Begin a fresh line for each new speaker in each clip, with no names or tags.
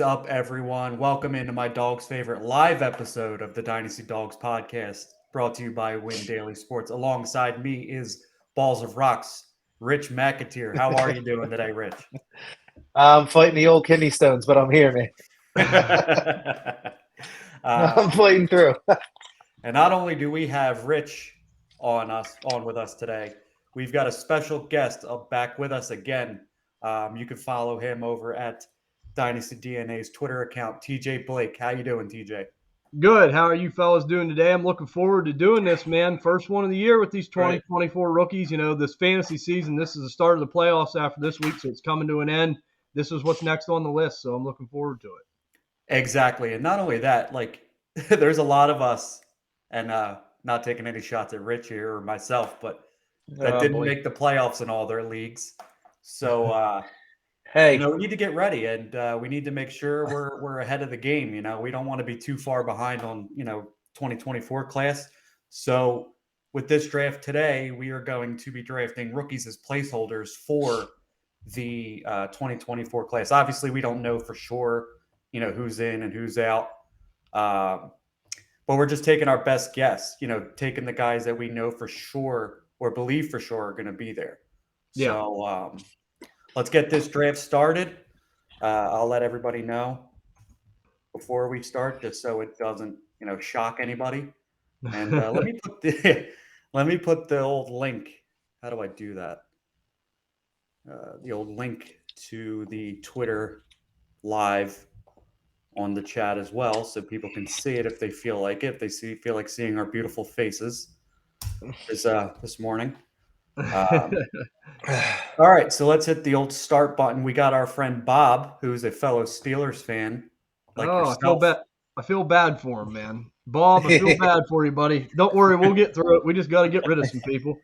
Up, everyone? Welcome into my dog's favorite live episode of the Dynasty Dogs podcast, brought to you by Win Daily Sports. Alongside me is Balls of Rocks, Rich McAteer. How are you doing today, Rich?
I'm fighting the old kidney stones, but I'm here, man. I'm fighting through.
And not only do we have Rich on with us today, we've got a special guest back with us again. You can follow him over at Dynasty DNA's Twitter account, TJ Blake. How you doing, TJ?
Good. How are you fellas doing today? I'm looking forward to doing this, man. First one of the year with these 2024 rookies. You know, this fantasy season, this is the start of the playoffs after this week, so it's coming to an end. This is what's next on the list, so I'm looking forward to it.
Exactly. And not only that, like there's a lot of us, and not taking any shots at Rich here or myself, but that didn't make the playoffs in all their leagues. So
hey,
we need to get ready, and we need to make sure we're ahead of the game. We don't want to be too far behind on 2024 class. So with this draft today, we are going to be drafting rookies as placeholders for the 2024 class. Obviously, we don't know for sure, who's in and who's out. But we're just taking our best guess, taking the guys that we know for sure or believe for sure are going to be there.
Yeah.
So let's get this draft started. I'll let everybody know before we start, just so it doesn't, shock anybody. And let me put the old link. How do I do that? The old link to the Twitter live on the chat as well, so people can see it if they feel like it. If they feel like seeing our beautiful faces this morning. All right, so let's hit the old start button. We got our friend Bob, who's a fellow Steelers fan.
I feel bad for him, man. Bob, I feel bad for you, buddy. Don't worry, we'll get through it. We just got to get rid of some people.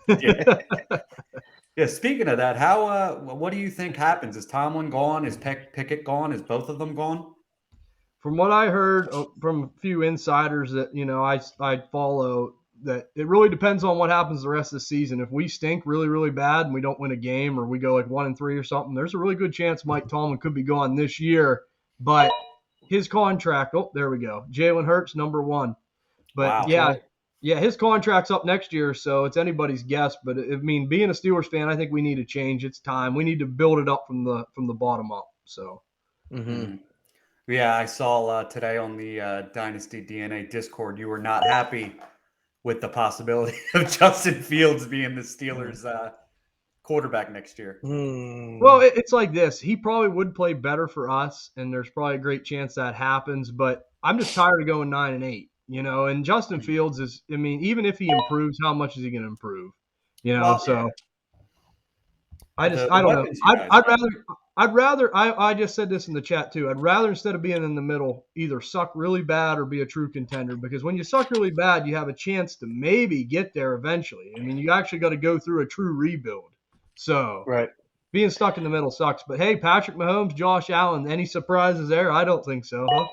Yeah. Speaking of that, what do you think happens? Is Tomlin gone? Is Pickett gone? Is both of them gone?
From what I heard from a few insiders that I follow, that it really depends on what happens the rest of the season. If we stink really, really bad and we don't win a game, or we go like 1-3 or something, there's a really good chance Mike Tomlin could be gone this year. But his contract, there we go. Jalen Hurts, number one. But
wow.
yeah, his contract's up next year, so it's anybody's guess. But I mean, being a Steelers fan, I think we need to change. It's time. We need to build it up from the bottom up. So.
Mm-hmm. Yeah, I saw today on the Dynasty DNA Discord, you were not happy with the possibility of Justin Fields being the Steelers' quarterback next year.
Well, it's like this. He probably would play better for us, and there's probably a great chance that happens. But I'm just tired of going 9-8, And Justin Fields is, I mean, even if he improves, how much is he going to improve?
Well,
so I don't know. I just said this in the chat too. I'd rather, instead of being in the middle, either suck really bad or be a true contender, because when you suck really bad, you have a chance to maybe get there eventually. I mean, you actually got to go through a true rebuild. So being stuck in the middle sucks. But hey, Patrick Mahomes, Josh Allen, any surprises there? I don't think so, huh?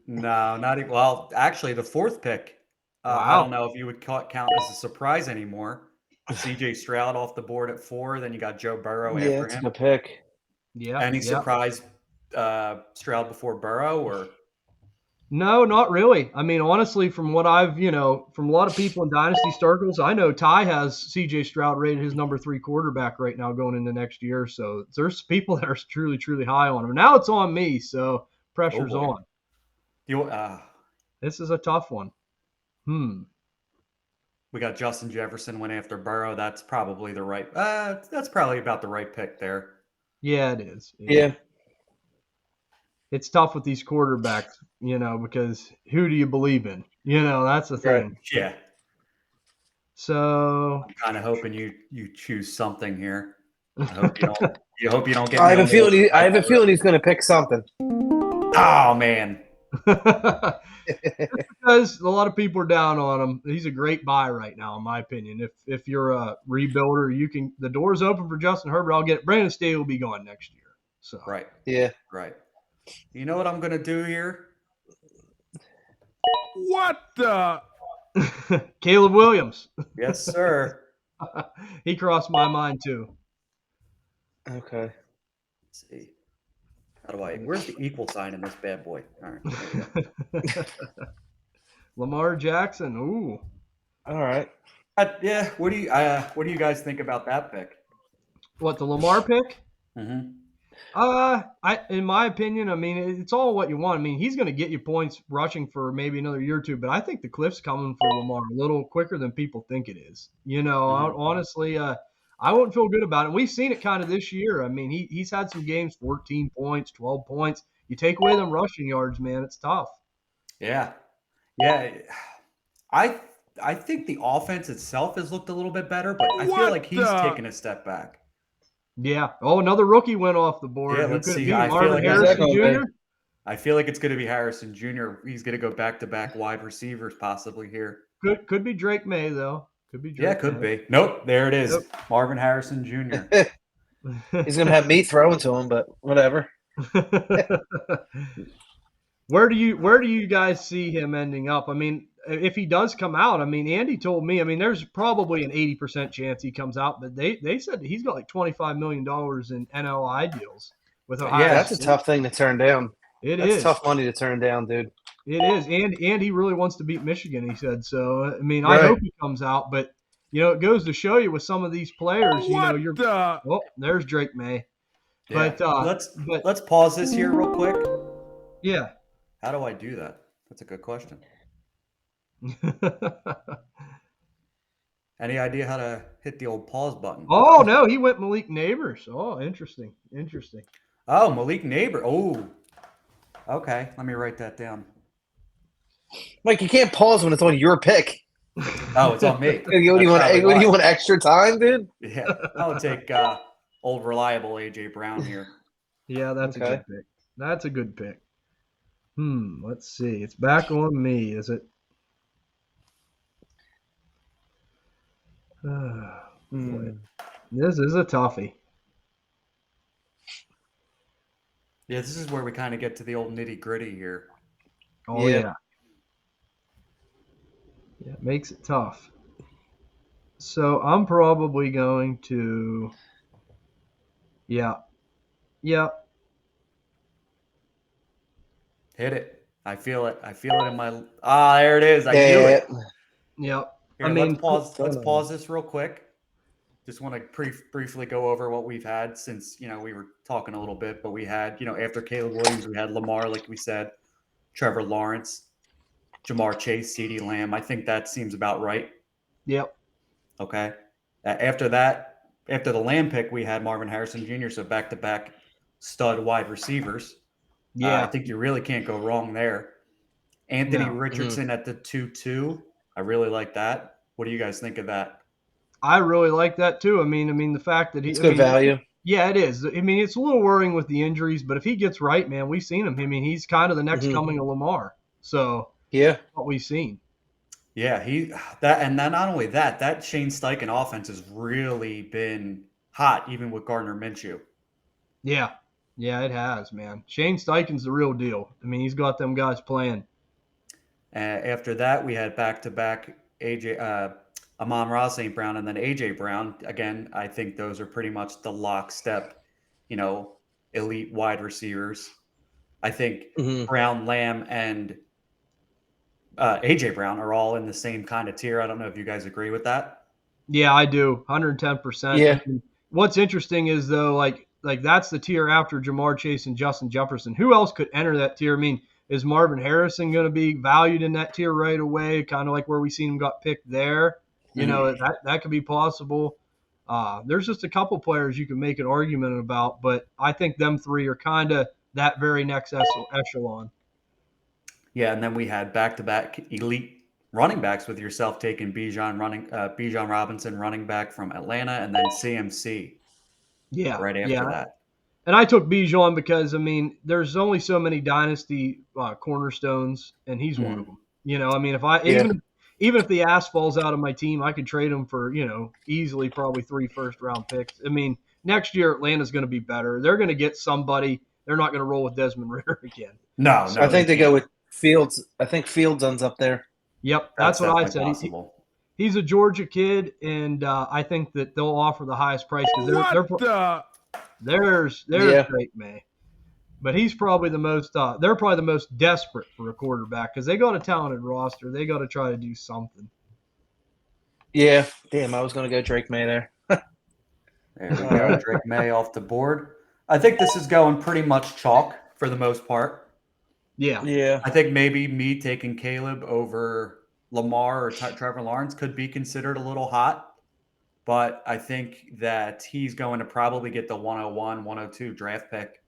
No, not even. Well, actually, the fourth pick, I don't know if you would count as a surprise anymore. CJ Stroud off the board at 4. Then you got Joe Burrow after him.
It's a pick.
Yeah. Any surprise Stroud before Burrow, or?
No, not really. I mean, honestly, from what I've, from a lot of people in Dynasty circles, I know Ty has CJ Stroud rated his number 3 quarterback right now going into next year. So there's people that are truly, truly high on him. Now it's on me, so pressure's on. This is a tough one.
We got Justin Jefferson went after Burrow. That's probably the right. That's probably about the right pick there.
Yeah, it is.
Yeah.
It's tough with these quarterbacks, because who do you believe in? That's the thing.
Right. Yeah.
So
I'm kind of hoping you choose something here. I hope you don't get.
I have a feeling he's going to pick something.
Oh man.
Because a lot of people are down on him. He's a great buy right now, in my opinion. If you're a rebuilder, the door's open for Justin Herbert. I'll get it. Brandon Staley will be gone next year. So
right.
Yeah.
Right. You know what I'm gonna do here?
What the?
Caleb Williams.
Yes, sir.
He crossed my mind too.
Okay.
Let's see. How do I? Where's the equal sign in this bad boy? All right. There we go.
Lamar Jackson. Ooh.
All right.
Yeah. What do you guys think about that pick?
What, the Lamar pick?
Mm-hmm.
In my opinion, I mean, it's all what you want. I mean, he's going to get you points rushing for maybe another year or two, but I think the cliff's coming for Lamar a little quicker than people think it is. Honestly, I wouldn't feel good about it. We've seen it kind of this year. I mean, he's had some games, 14 points, 12 points. You take away them rushing yards, man, it's tough.
Yeah. I think the offense itself has looked a little bit better, but I feel like he's taken a step back.
Yeah. Oh, another rookie went off the board.
Yeah,
Who
let's
could it
see.
be?
I feel
Marvin
like
Harrison
Exactly.
Jr.?
I feel like it's going to be Harrison Jr. He's going to go back-to-back wide receivers possibly here.
Could be Drake Maye, though. Could be Drake
Yeah, could
Maye.
be. Nope, there it is.
Nope.
Marvin Harrison Jr.
He's gonna have me throwing to him, but whatever.
Where do you guys see him ending up? I mean, if he does come out, I mean, Andy told me, I mean, there's probably an 80% chance he comes out, but they said he's got like $25 million in NLI deals with Ohio.
Yeah,
That's a tough thing to turn down.
That's
That's tough money to turn down, dude.
It is, and he really wants to beat Michigan, he said. So, I mean,
Right.
I hope he comes out, but, it goes to show you with some of these players, there's Drake Maye.
Yeah.
But
Let's pause this here real quick.
yeah.
How do I do that? That's a good question. Any idea how to hit the old pause button?
Oh, no, he went Malik Nabers. Oh, interesting.
Oh, Malik Nabers. Oh, okay. Let me write that down.
Mike, you can't pause when it's on your pick.
Oh, it's on me.
What do you want? Extra time, dude?
Yeah, I'll take old reliable AJ Brown here.
Yeah, that's
Okay.
a good pick. That's a good pick. Let's see. It's back on me, is it? Boy. This is a toughie.
Yeah, this is where we kind of get to the old nitty gritty here.
Oh,
Yeah.
yeah. Yeah, it makes it tough. So I'm probably going to, yeah.
Hit it. I feel it. I feel it in my. There it is. I knew it.
Yep.
Here,
I mean,
let's pause. Let's pause this real quick. Just want to briefly go over what we've had since we were talking a little bit, but we had after Caleb Williams, we had Lamar, like we said, Trevor Lawrence, Jamar Chase, CeeDee Lamb. I think that seems about right.
Yep.
Okay. After that, after the Lamb pick, we had Marvin Harrison Jr. So back-to-back stud wide receivers.
Yeah.
I think you really can't go wrong there. Anthony
No.
Richardson at the 2-2. I really like that. What do you guys think of that?
I really like that too. I mean, the fact that
It's good value.
Yeah, it is. I mean, it's a little worrying with the injuries, but if he gets right, man, we've seen him. I mean, he's kind of the next coming of Lamar. So
Yeah.
what we've seen.
Yeah, and then not only that Shane Steichen offense has really been hot, even with Gardner Minshew.
Yeah, it has, man. Shane Steichen's the real deal. I mean, he's got them guys playing.
After that, we had back-to-back Amon-Ra St. Brown and then A.J. Brown. Again, I think those are pretty much the lockstep, elite wide receivers. I think Brown, Lamb, and A.J. Brown are all in the same kind of tier. I don't know if you guys agree with that.
Yeah, I do. 110%.
Yeah.
What's interesting is, though, like that's the tier after Jamar Chase and Justin Jefferson. Who else could enter that tier? I mean, is Marvin Harrison going to be valued in that tier right away? Kind of like where we seen him got picked there. That could be possible. There's just a couple players you can make an argument about, but I think them three are kind of that very next echelon.
Yeah, and then we had back-to-back elite running backs with yourself taking Bijan Robinson, running back from Atlanta, and then CMC.
Yeah,
right after that.
And I took Bijan because, I mean, there's only so many dynasty cornerstones, and he's one of them. I mean, even if the ass falls out of my team, I could trade him for, easily probably 3 first-round picks. I mean, next year Atlanta's going to be better. They're going to get somebody. They're not going to roll with Desmond Ritter again.
No.
I think they go with Fields. I think Fields ends up there.
Yep, that's what I said. He's a Georgia kid, and I think that they'll offer the highest price because there's Drake Maye. But he's probably the most. They're probably the most desperate for a quarterback because they got a talented roster. They got to try to do something.
Yeah, damn, I was gonna go Drake May there.
There we go. Drake May off the board. I think this is going pretty much chalk for the most part.
Yeah.
I think maybe me taking Caleb over Lamar or Trevor Lawrence could be considered a little hot, but I think that he's going to probably get the 101, 102 draft pick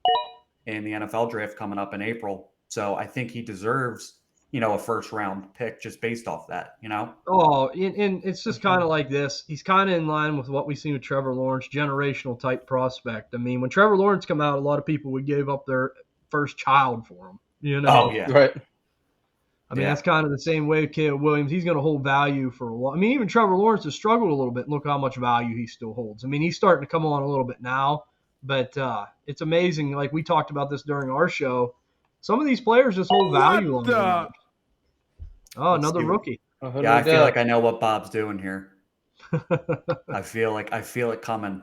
in the NFL draft coming up in April. So I think he deserves, a first round pick just based off that,
Oh, and it's just kind of like this. He's kind of in line with what we've seen with Trevor Lawrence, generational type prospect. I mean, when Trevor Lawrence came out, a lot of people would give up their first child for him.
Oh, yeah.
Right.
I mean, that's kind of the same way with Caleb Williams. He's going to hold value for a while. I mean, even Trevor Lawrence has struggled a little bit. Look how much value he still holds. I mean, he's starting to come on a little bit now, but it's amazing. Like we talked about this during our show. Some of these players just hold value on them. Oh, another rookie.
Yeah, I feel like I know what Bob's doing here. I feel it coming.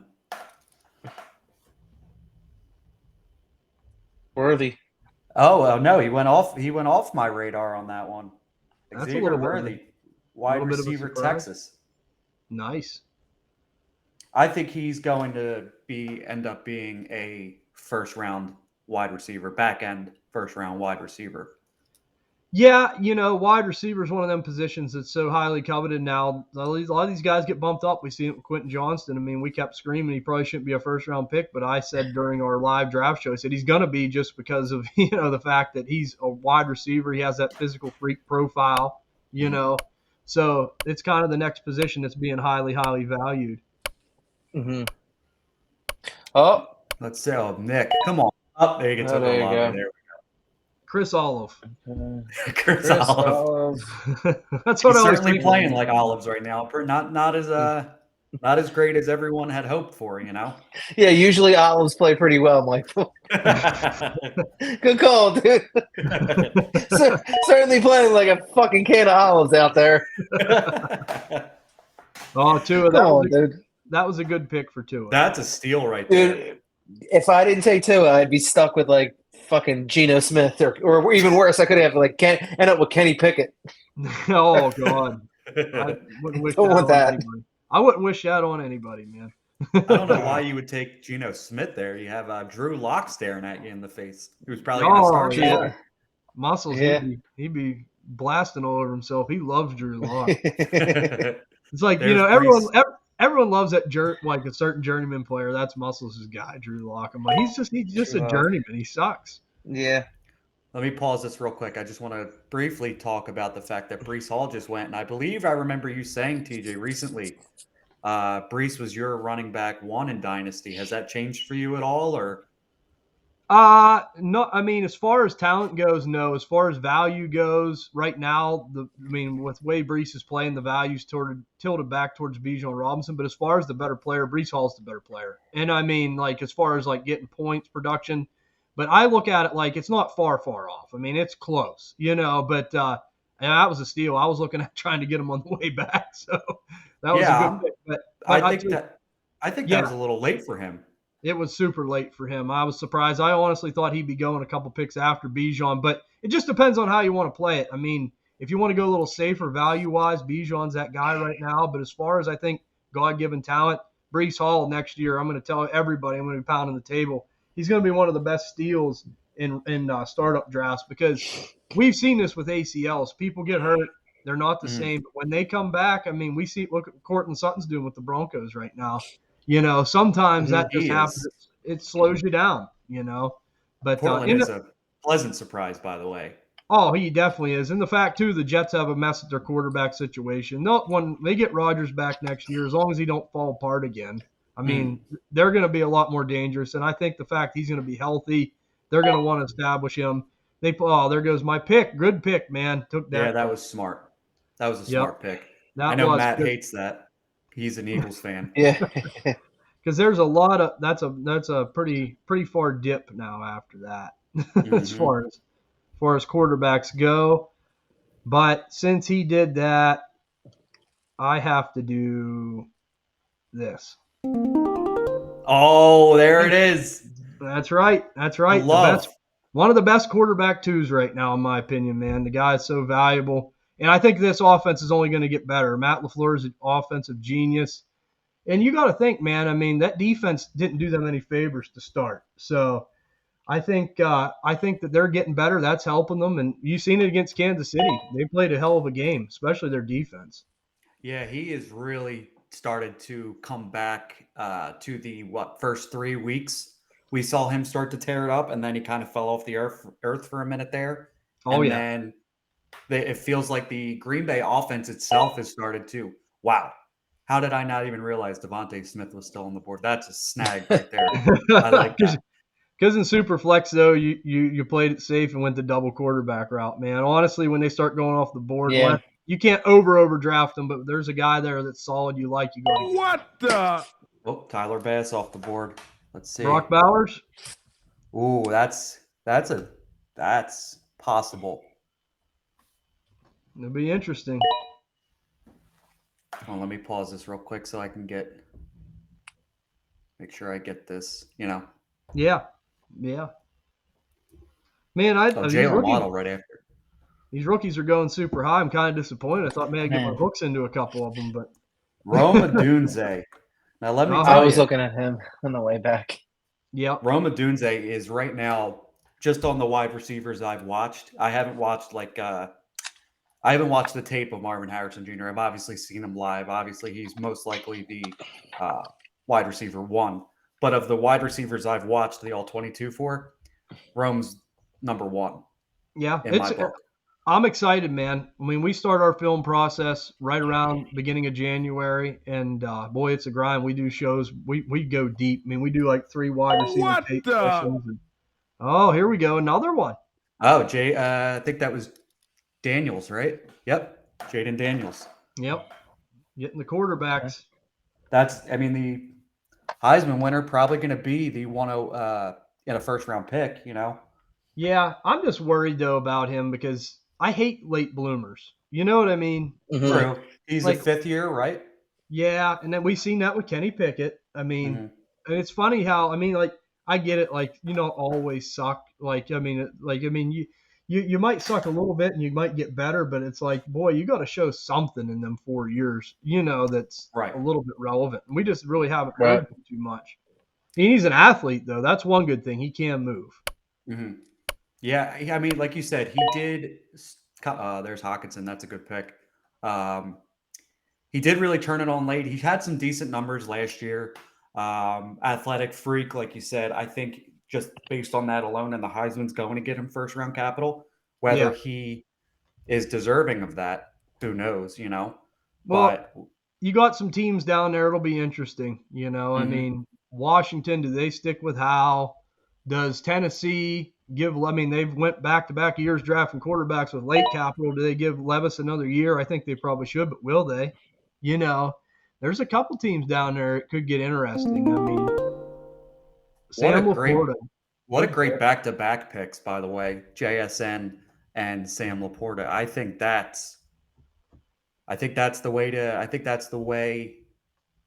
Worthy.
Oh no, he went off my radar on that one.
That's
Xavier
a little
Worthy, wide receiver, Texas.
Nice.
I think he's going to end up being a first round wide receiver, back end first round wide receiver.
Yeah, wide receiver is one of them positions that's so highly coveted now. A lot of these guys get bumped up. We see it with Quentin Johnston. I mean, we kept screaming he probably shouldn't be a first-round pick, but I said during our live draft show, I said he's going to be just because of, the fact that he's a wide receiver. He has that physical freak profile, So it's kind of the next position that's being highly, highly valued.
Mm-hmm. Oh.
Let's say, Nick, come on. Up there, you get to the lobby there.
Chris Olive.
Chris Olive.
That's what
He's
I was
certainly playing like Olives right now. Not as great as everyone had hoped for,
Yeah, usually Olives play pretty well, Michael. Good call, dude. Certainly playing like a fucking can of olives out there.
Tua, that was a good pick for Tua.
That's a steal right there.
Dude, if I didn't take Tua, I'd be stuck with like fucking Geno Smith, or even worse, I could have end up with Kenny Pickett.
Oh God, I wouldn't wish that on anybody. I wouldn't wish that on anybody, man.
I don't know why you would take Geno Smith there. You have Drew Lock staring at you in the face. He was probably going to start.
Yeah. Muscles. Yeah. He'd be blasting all over himself. He loves Drew Lock. It's like everyone loves that like a certain journeyman player. That's Muscles' guy, Drew Lock. I'm like, he's just a journeyman. He sucks.
Yeah.
Let me pause this real quick. I just want to briefly talk about the fact that Breece Hall just went, and I believe I remember you saying, TJ, recently, Breece was your running back 1 in Dynasty. Has that changed for you at all, or?
No. I mean, as far as talent goes, no. As far as value goes, right now, with the way Breece is playing, the value's tilted back towards Bijan Robinson. But as far as the better player, Breece Hall's the better player. And I mean, like as far as like getting points, production. But I look at it like it's not far off. I mean, it's close, But that was a steal. I was looking at trying to get him on the way back, so that was a good pick. But
I think that was a little late for him.
It was super late for him. I was surprised. I honestly thought he'd be going a couple picks after Bijan, but it just depends on how you want to play it. I mean, if you want to go a little safer value-wise, Bijan's that guy right now. But as far as I think God-given talent, Breece Hall next year, I'm going to tell everybody, I'm going to be pounding the table. He's going to be one of the best steals in startup drafts because we've seen this with ACLs. People get hurt. They're not the same. But when they come back, I mean, look at what Courtland Sutton's doing with the Broncos right now. Sometimes that just happens. It slows you down, But
Portland is a pleasant surprise, by the way.
Oh, he definitely is. And the fact, too, the Jets have a mess at their quarterback situation. When they get Rodgers back next year, as long as he don't fall apart again, I mean, they're going to be a lot more dangerous. And I think the fact he's going to be healthy, they're going to want to establish him. There goes my pick. Good pick, man.
Yeah, that was smart. That was a smart pick. I know Matt hates that. He's an Eagles fan.
Yeah.
Because there's a lot of that's a pretty far dip now after that as far as quarterbacks go. But since he did that, I have to do this.
Oh, there it is.
That's right.
Love.
One of the best quarterback twos right now, in my opinion, man. The guy is so valuable. And I think this offense is only going to get better. Matt LaFleur is an offensive genius. And you got to think, man, I mean, that defense didn't do them any favors to start. So I think that they're getting better. That's helping them. And you've seen it against Kansas City. They played a hell of a game, especially their defense.
Yeah, he has really started to come back to the first 3 weeks. We saw him start to tear it up, and then he kind of fell off the earth for a minute there.
Oh,
and
yeah.
then it feels like the Green Bay offense itself has started to. Wow, how did I not even realize Devontae Smith was still on the board? That's a snag right there. I like that.
Because in Superflex, though, you played it safe and went the double quarterback route, man. Honestly, when they start going off the board, you can't overdraft them, but there's a guy there that's solid you like. You go.
What the?
Oh, Tyler Bass off the board. Let's see.
Brock Bowers.
Ooh, that's possible.
It'll be interesting.
Hold on, let me pause this real quick so I can make sure I get this.
Yeah. Man,
Jalen Waddle right after.
These rookies are going super high. I'm kind of disappointed. I thought maybe I'd get my hooks into a couple of them, but
Rome Odunze. Now let me tell you.
I was looking at him on the way back.
Yeah.
Rome Odunze is right now just on the wide receivers I've watched. I haven't watched the tape of Marvin Harrison Jr. I've obviously seen him live. Obviously, he's most likely the wide receiver 1. But of the wide receivers I've watched the all-22 for, Rome's number 1.
Yeah,
in my book.
I'm excited, man. I mean, we start our film process right around beginning of January, and boy, it's a grind. We do shows. We go deep. I mean, we do like 3 wide receiver tape sessions. Oh, here we go, another one.
Oh, I think that was Daniels, right? Yep, Jaden Daniels.
Yep, getting the quarterbacks.
The Heisman winner probably going to be the one in a first-round pick,
Yeah, I'm just worried, though, about him because I hate late bloomers. You know what I mean?
Mm-hmm. True. He's a 5th year, right?
Yeah, and then we've seen that with Kenny Pickett. I mean, and it's funny how, I get it, always suck. You might suck a little bit and you might get better, but it's like, boy, you got to show something in them 4 years, that's
right.
A little bit relevant. We just really haven't heard him too much. He's an athlete, though. That's one good thing. He can move.
Mm-hmm. Yeah, I mean, like you said, he did. There's Hawkinson. That's a good pick. He did really turn it on late. He had some decent numbers last year. Athletic freak, like you said. I think just based on that alone, and the Heisman's going to get him first-round capital. Whether he is deserving of that, who knows?
Well,
but
you got some teams down there. It'll be interesting. I mean, Washington. Do they stick with Howell? Does Tennessee they've went back-to-back years drafting quarterbacks with late capital. Do they give Levis another year? I think they probably should, but will they? There's a couple teams down there. It could get interesting. I mean,
what a great back-to-back picks, by the way, JSN and Sam Laporta. I think that's the way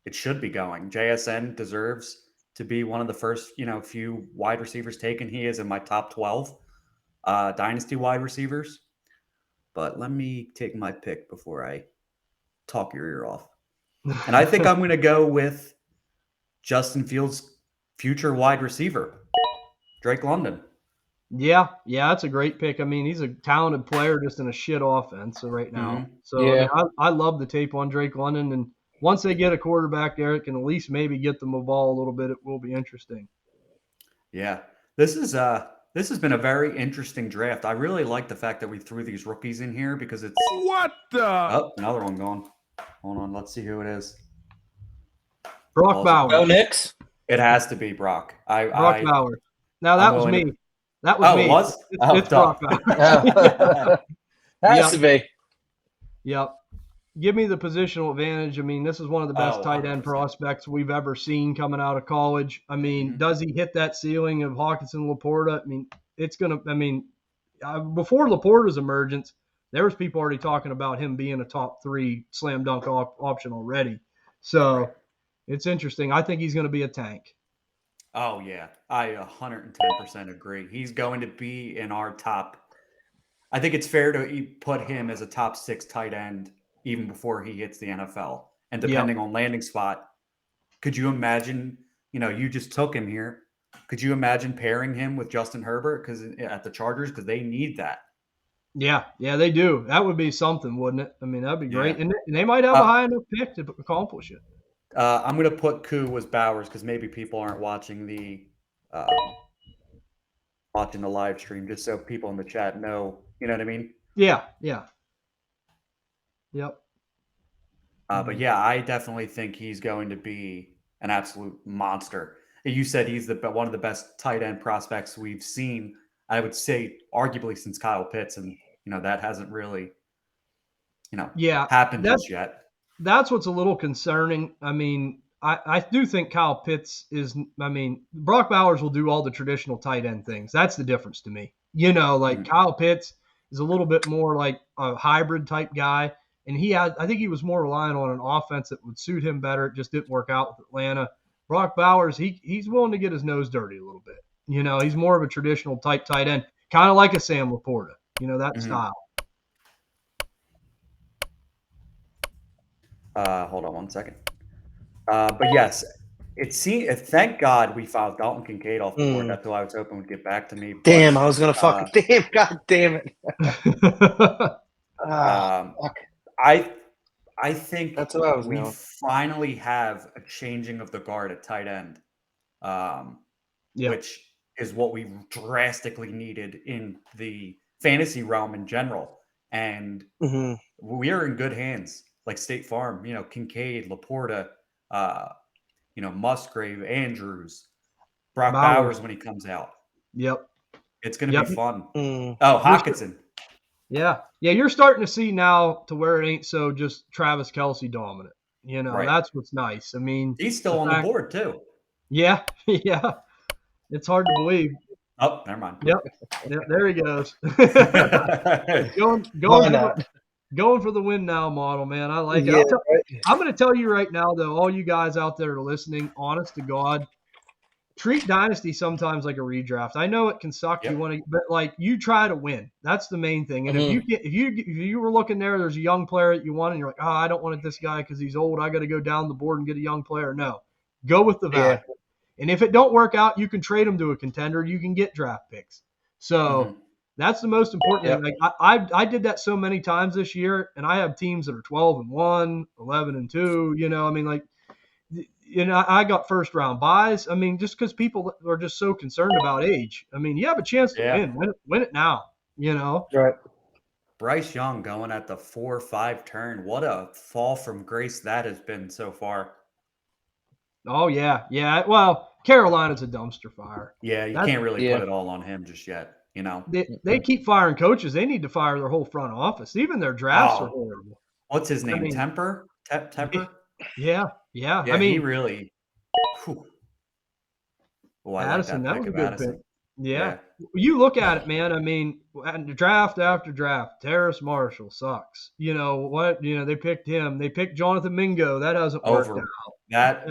it should be going. JSN deserves to be one of the first, few wide receivers taken. He is in my top 12 dynasty wide receivers. But let me take my pick before I talk your ear off. And I think I'm going to go with Justin Fields' future wide receiver, Drake London.
Yeah, that's a great pick. I mean, he's a talented player just in a shit offense right now.
Mm-hmm.
So I love the tape on Drake London, and once they get a quarterback there, it can at least maybe get them a ball a little bit. It will be interesting.
Yeah, this has been a very interesting draft. I really like the fact that we threw these rookies in here because it's another one gone. Hold on, let's see who it is.
Brock Bowers.
Penix.
It has to be Brock.
Brock Bowers. Now that was me. That was me.
It was?
It's Brock Bowers.
Has to be.
Yep. Give me the positional advantage. I mean, this is one of the best tight end
100%.
prospects we've ever seen coming out of college. I mean, does he hit that ceiling of Hawkinson, Laporta? I mean, before Laporta's emergence, there was people already talking about him being a top 3 slam dunk option already. So it's interesting. I think he's going to be a tank.
Oh yeah, I 110% agree. He's going to be in our top. I think it's fair to put him as a top 6 tight end even before he hits the NFL. And
Yep.
depending on landing spot, could you imagine? You just took him here. Could you imagine pairing him with Justin Herbert because at the Chargers because they need that?
Yeah, they do. That would be something, wouldn't it? I mean, that'd be great,
Yeah.
and they might have a high enough pick to accomplish it.
I'm going to put Koo with Bowers because maybe people aren't watching the live stream, just so people in the chat know. You know what I mean?
Yeah. Yep.
But yeah, I definitely think he's going to be an absolute monster. You said he's one of the best tight end prospects we've seen. I would say arguably since Kyle Pitts, and that hasn't really happened just yet.
That's what's a little concerning. I mean, I do think Kyle Pitts is. I mean, Brock Bowers will do all the traditional tight end things. That's the difference to me. Kyle Pitts is a little bit more like a hybrid type guy. And I think he was more relying on an offense that would suit him better. It just didn't work out with Atlanta. Brock Bowers, he's willing to get his nose dirty a little bit. He's more of a traditional type tight end, kind of like a Sam Laporta, that style.
Hold on one second. But yes, thank God we filed Dalton Kincaid off the board. That's who I was hoping would get back to me. But,
damn, I was going to fucking damn, God damn it.
Fuck. I think
that's what I was
we
doing.
Finally have a changing of the guard at tight end, which is what we drastically needed in the fantasy realm in general. And we are in good hands, like State Farm, Kincaid, Laporta, Musgrave, Andrews, Brock Bowers when he comes out.
Yep.
It's going to be fun.
Oh,
Hockenson.
Yeah, you're starting to see now to where it ain't so just Travis Kelce dominant.
Right.
That's what's nice. I mean,
he's still on the board too.
Yeah. It's hard to believe.
Oh, never mind.
Yep, there he goes. Going for the win now model, man. I like it. I'm going to tell you right now, though, all you guys out there listening, honest to God, treat Dynasty sometimes like a redraft. I know it can suck.
Yep.
But you try to win. That's the main thing. And if you were looking there's a young player that you want, and you're like, I don't want this guy because he's old. I got to go down the board and get a young player. No, go with the value. Yeah. And if it don't work out, you can trade him to a contender. You can get draft picks. So that's the most important thing. Like I did that so many times this year, and I have teams that are 12-1, 11-2. I got first round buys. I mean, just because people are just so concerned about age. I mean, you have a chance to win it now.
Right.
Bryce Young going at the 4-5 turn. What a fall from grace that has been so far.
Oh yeah. Well, Carolina's a dumpster fire.
Yeah, you can't really put it all on him just yet.
They keep firing coaches. They need to fire their whole front office. Even their drafts are horrible.
What's his name? Temper? Temper?
Yeah.
I mean, he really.
Addison, that was a good pick. Yeah. You look at it, man. I mean, draft after draft, Terrace Marshall sucks. They picked him. They picked Jonathan Mingo. That hasn't worked out.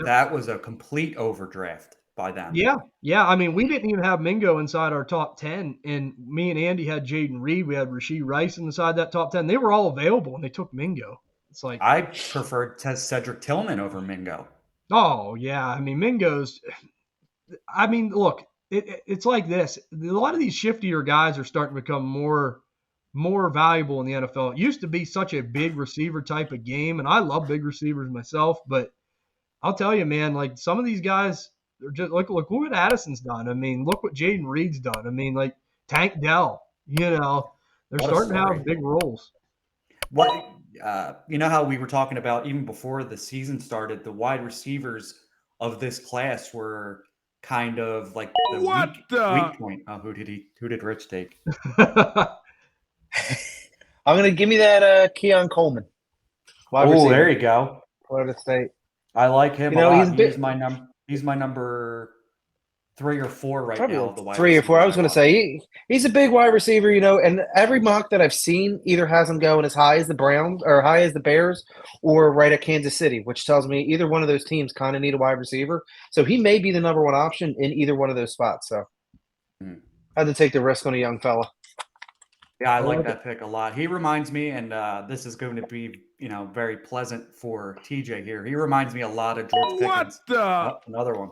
That was a complete overdraft by them.
Yeah. I mean, we didn't even have Mingo inside our top 10, and me and Andy had Jaden Reed. We had Rashee Rice inside that top 10. They were all available, and they took Mingo. It's like
I preferred Cedric Tillman over Mingo.
Oh yeah, I mean Mingo's. I mean, look, it's like this. A lot of these shiftier guys are starting to become more valuable in the NFL. It used to be such a big receiver type of game, and I love big receivers myself. But I'll tell you, man, like some of these guys are just look what Addison's done. I mean, look what Jaden Reed's done. I mean, like Tank Dell. They're starting to have big roles.
What? How we were talking about even before the season started, the wide receivers of this class were kind of like the weak point. Oh, who did Rich take?
I'm gonna give me that Keon Coleman.
Oh, there you go.
Florida State.
I like him. He's my number 3 or 4 right
Probably
now.
like
The wide
3 or 4. I was
receivers
going to
watch.
say he's a big wide receiver, and every mock that I've seen either has him going as high as the Browns or high as the Bears or right at Kansas City, which tells me either one of those teams kind of need a wide receiver. So he may be the number one option in either one of those spots. So I had to take the risk on a young fella.
Yeah, I like that pick a lot. He reminds me, and this is going to be, very pleasant for TJ here. He reminds me a lot of George Pickens. Oh, another one.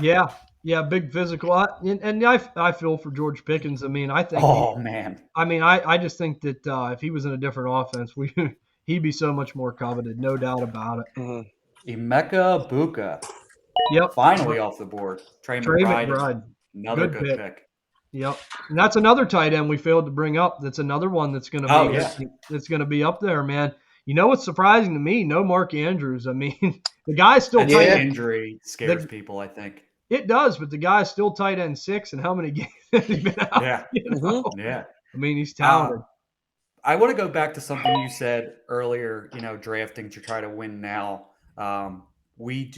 Yeah, big physical. I feel for George Pickens. I mean, I think.
Man.
I mean, I just think that if he was in a different offense, he'd be so much more coveted, no doubt about it.
Embuka Buka.
Yep.
Finally off the board. Trey McBride. Another good pick.
Yep. And that's another tight end we failed to bring up. That's another one that's going to be up there, man. You know what's surprising to me? No Mark Andrews. I mean, the guy's still tight end.
Injury scares people, I think.
It does, but the guy's still tight end 6, and how many games has he been out?
Yeah. Yeah.
I mean, he's talented.
I want to go back to something you said earlier, drafting to try to win now. We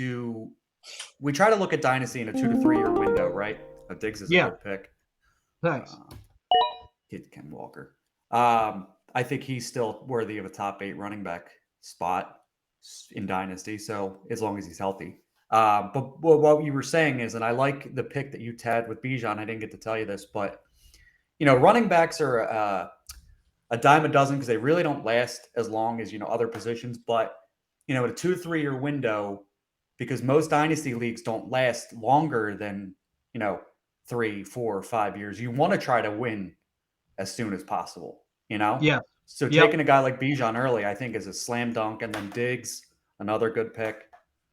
try to look at Dynasty in a 2 to 3 year window, right? Diggs is a good pick.
Thanks.
Kid Ken Walker. I think he's still worthy of a top 8 running back spot in Dynasty. So as long as he's healthy. But what you were saying is, and I like the pick that you had with Bijan. I didn't get to tell you this, but running backs are a dime a dozen because they really don't last as long as other positions. But at a 2 to 3 year window, because most Dynasty leagues don't last longer than 3, 4, 5 years. You want to try to win as soon as possible,
Yeah.
So taking a guy like Bijan early, I think, is a slam dunk. And then Diggs, another good pick.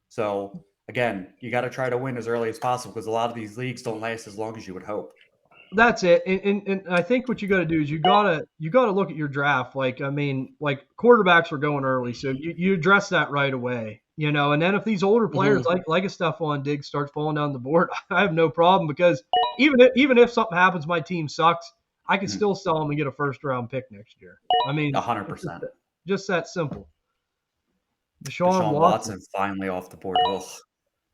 So again, you got to try to win as early as possible because a lot of these leagues don't last as long as you would hope.
That's it. And I think what you got to do is you got to look at your draft. Like quarterbacks are going early, so you address that right away. And then if these older players like a Stephon Diggs starts falling down the board, I have no problem because even if something happens, my team sucks, I can still sell them and get a first round pick next year. I mean,
100%.
Just that simple.
Deshaun Watson finally off the board. Ugh.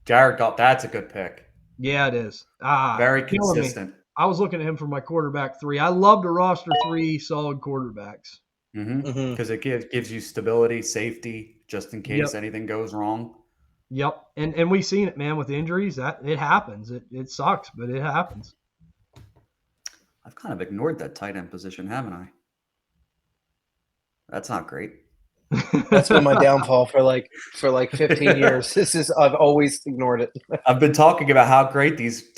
Jared Goff, that's a good pick.
Yeah, it is.
Very consistent.
I was looking at him for my quarterback 3. I love to roster 3 solid quarterbacks.
Because it gives you stability, safety, just in case anything goes wrong.
Yep. And we've seen it, man, with injuries. That it happens. It sucks, but it happens.
I've kind of ignored that tight end position, haven't I? That's not great.
That's been my downfall for like 15 years. I've always ignored it.
I've been talking about how great these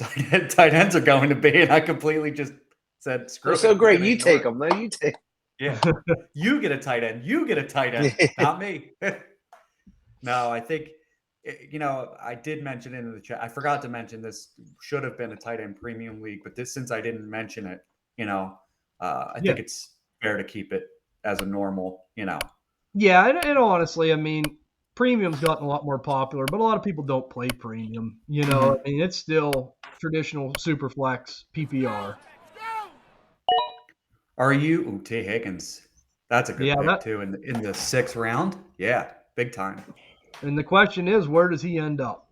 tight ends are going to be, and I completely just said, "Screw it."
They're so great. You take them. No, you take.
Yeah, you get a tight end. You get a tight end, not me. No, I think I did mention it in the chat. I forgot to mention this. Should have been a tight end premium league, but since I didn't mention it, I think it's fair to keep it as a normal,
Yeah, and honestly, I mean, premium's gotten a lot more popular, but a lot of people don't play premium. I mean, it's still traditional super flex PPR.
Are you T. Higgins? That's a good pick too in the 6th round. Yeah, big time. And
the question is, where does he end up?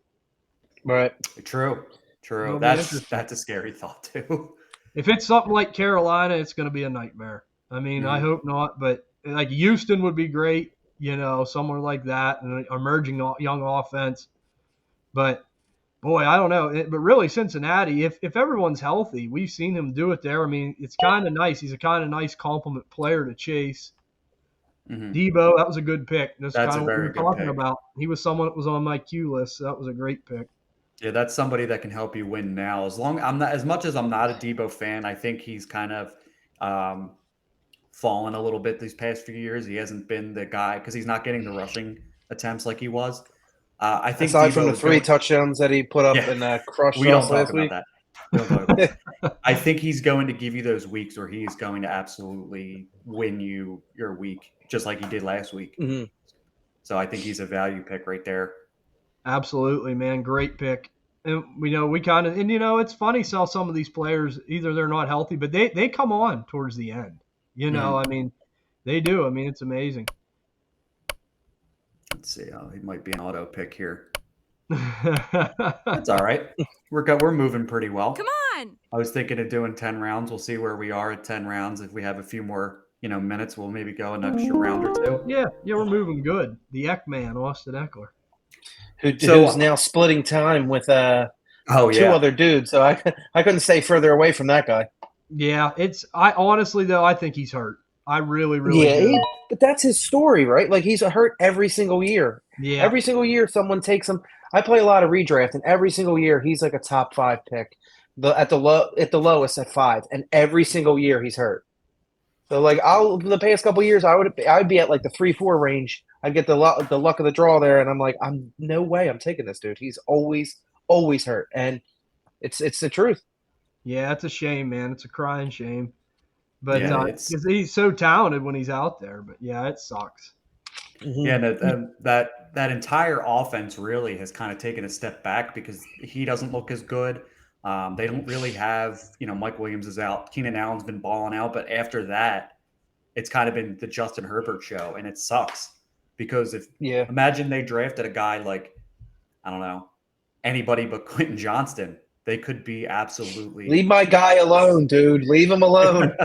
Right.
True. That's a scary thought too.
If it's something like Carolina, it's going to be a nightmare. I mean, I hope not, but like Houston would be great, somewhere like that, an emerging young offense. But boy, I don't know. But really, Cincinnati, if everyone's healthy, we've seen him do it there. I mean, it's kind of nice. He's a kind of nice compliment player to chase. Debo, that was a good pick. That's kind of what we were talking about. He was someone that was on my queue list. So that was a great pick.
Yeah, that's somebody that can help you win now. As much as I'm not a Debo fan, I think he's kind of fallen a little bit these past few years. He hasn't been the guy because he's not getting the rushing attempts like he was. I think
aside
Debo
from the 3 touchdowns that he put up in that crush last week.
I think he's going to give you those weeks where he's going to absolutely win you your week, just like he did last week. So I think he's a value pick right there.
Absolutely, man. Great pick. And it's funny how some of these players, either they're not healthy, but they come on towards the end. I mean, they do. I mean, it's amazing.
Let's see. He might be an auto pick here. That's all right. We're moving pretty well.
Come on.
I was thinking of doing 10 rounds. We'll see where we are at 10 rounds. If we have a few more, minutes, we'll maybe go an extra round or two.
Yeah, we're moving good. The Eckman, Austin Eckler.
Who's now splitting time with two other dudes. So I couldn't stay further away from that guy.
Yeah, I honestly though I think he's hurt. I really do.
But that's his story, right? Like he's hurt every single year.
Yeah,
every single year someone takes him. I play a lot of redraft, and every single year he's like a top 5 pick, at the lowest at 5, and every single year he's hurt. So like the past couple of years I would be at like the 3-4 range. I'd get the luck of the draw there, and I'm like, no way I'm taking this dude. He's always hurt, and it's the truth.
Yeah, it's a shame, man. It's a crying shame. But because he's so talented when he's out there. But yeah, it sucks.
Mm-hmm. Yeah, that entire offense really has kind of taken a step back because he doesn't look as good. They don't really have, Mike Williams is out. Keenan Allen's been balling out. But after that, it's kind of been the Justin Herbert show. And it sucks because imagine they drafted a guy like, I don't know, anybody but Quentin Johnston. They could be absolutely.
Leave my guy alone, dude. Leave him alone.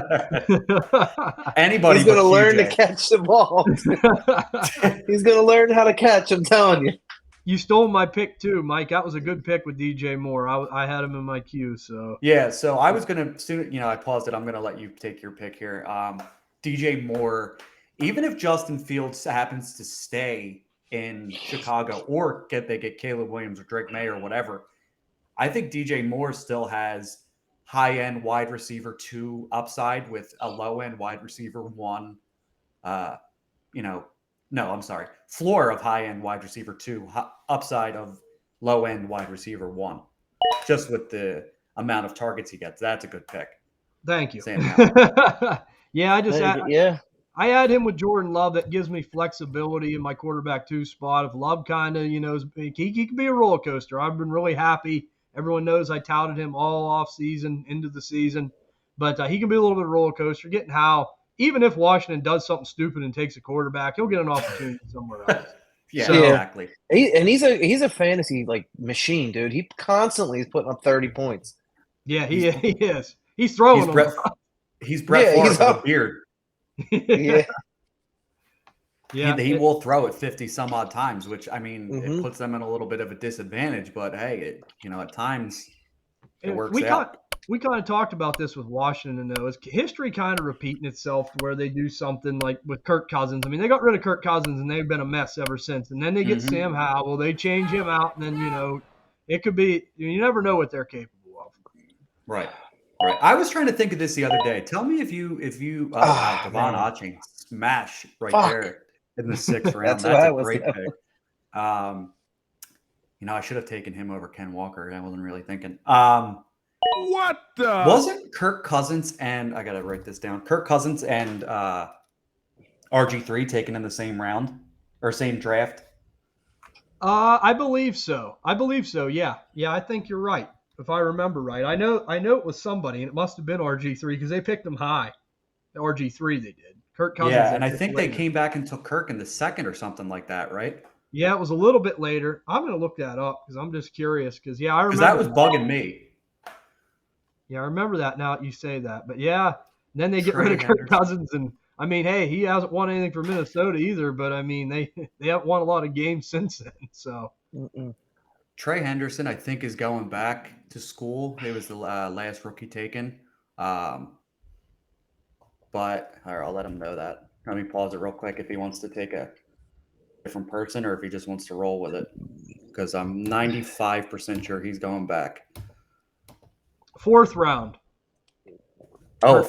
Anybody.
He's going to learn to catch the ball. He's going to learn how to catch. I'm telling you.
You stole my pick too, Mike. That was a good pick with DJ Moore. I had him in my queue. So
yeah. So I was going to I paused it. I'm going to let you take your pick here. DJ Moore. Even if Justin Fields happens to stay in Chicago or they get Caleb Williams or Drake Maye or whatever. I think DJ Moore still has high-end wide receiver 2 upside with a low-end wide receiver 1. Floor of high-end wide receiver 2, upside of low-end wide receiver 1. Just with the amount of targets he gets, that's a good pick.
Thank you.
Yeah,
I had him with Jordan Love. That gives me flexibility in my quarterback 2 spot. If Love kind of, he can be a roller coaster. I've been really happy. Everyone knows I touted him all off season into the season, but he can be a little bit of a roller coaster. Getting how even if Washington does something stupid and takes a quarterback, he'll get an opportunity somewhere else.
Exactly.
He's a fantasy machine, dude. He constantly is putting up 30 points.
Yeah, he is. He's throwing them.
He's Brett Favre with a beard.
Yeah.
Yeah, he will throw it 50 some odd times, which it puts them in a little bit of a disadvantage. But hey, at times it works out.
We kind of talked about this with Washington, though. Is history kind of repeating itself to where they do something like with Kirk Cousins? I mean, they got rid of Kirk Cousins and they've been a mess ever since. And then they get Sam Howell, they change him out, and then it could be. You never know what they're capable of.
Right. I was trying to think of this the other day. Tell me if you Devon Aching smash there. In the 6th round. That's a great pick. I should have taken him over Ken Walker. I wasn't really thinking.
What the?
Wasn't Kirk Cousins and I got to write this down. Kirk Cousins and RG3 taken in the same round or same draft?
I believe so. Yeah. Yeah, I think you're right. If I remember right. I know it was somebody, and it must have been RG3 because they picked him high. RG3 they did. Kirk Cousins.
Yeah, and I think they came back and took Kirk in the 2nd or something like that, right?
Yeah, it was a little bit later. I'm going to look that up because I'm just curious. Because I remember
that was bugging me.
Yeah, I remember that now that you say that. But yeah, then they get rid of Kirk Cousins, and hey, he hasn't won anything for Minnesota either. But they haven't won a lot of games since then. So.
Trey Henderson, I think, is going back to school. He was the last rookie taken. But I'll let him know that. Let me pause it real quick if he wants to take a different person or if he just wants to roll with it. Because I'm 95% sure he's going back.
4th round.
Oh,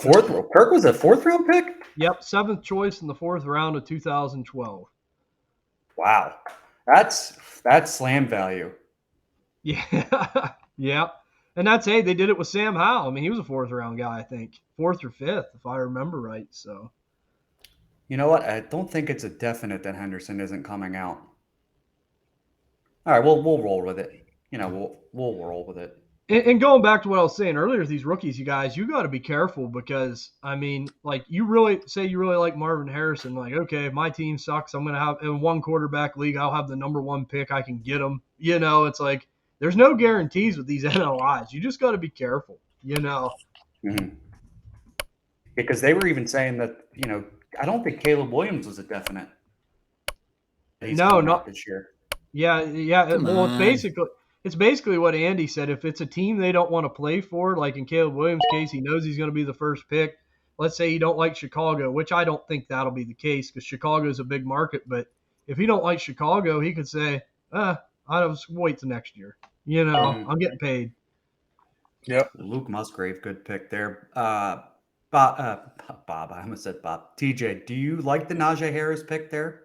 Kirk was a 4th round pick?
Yep, 7th choice in the 4th round of 2012.
Wow. That's slam value.
Yeah. Yeah. And they did it with Sam Howell. He was a 4th round guy, I think. 4th or 5th, if I remember right. So,
you know what? I don't think it's a definite that Henderson isn't coming out. All right, we'll roll with it. We'll roll with it.
And going back to what I was saying earlier, these rookies, you guys, you got to be careful because, I mean, like you really like Marvin Harrison. Like, okay, if my team sucks, I'm going to have in one quarterback league, I'll have the number one pick. I can get him. You know, it's like there's no guarantees with these NLIs. You just got to be careful, you know.
Mm-hmm. Because they were even saying that, I don't think Caleb Williams was a definite.
No, not
this year.
Yeah. Well, it's basically what Andy said. If it's a team they don't want to play for, like in Caleb Williams' case, he knows he's going to be the first pick. Let's say you don't like Chicago, which I don't think that'll be the case because Chicago is a big market. But if he don't like Chicago, he could say, I'll just wait till next year. You know, I'm getting paid.
Yep.
Luke Musgrave, good pick there. Bob, I almost said Bob. TJ, do you like the Najee Harris pick there?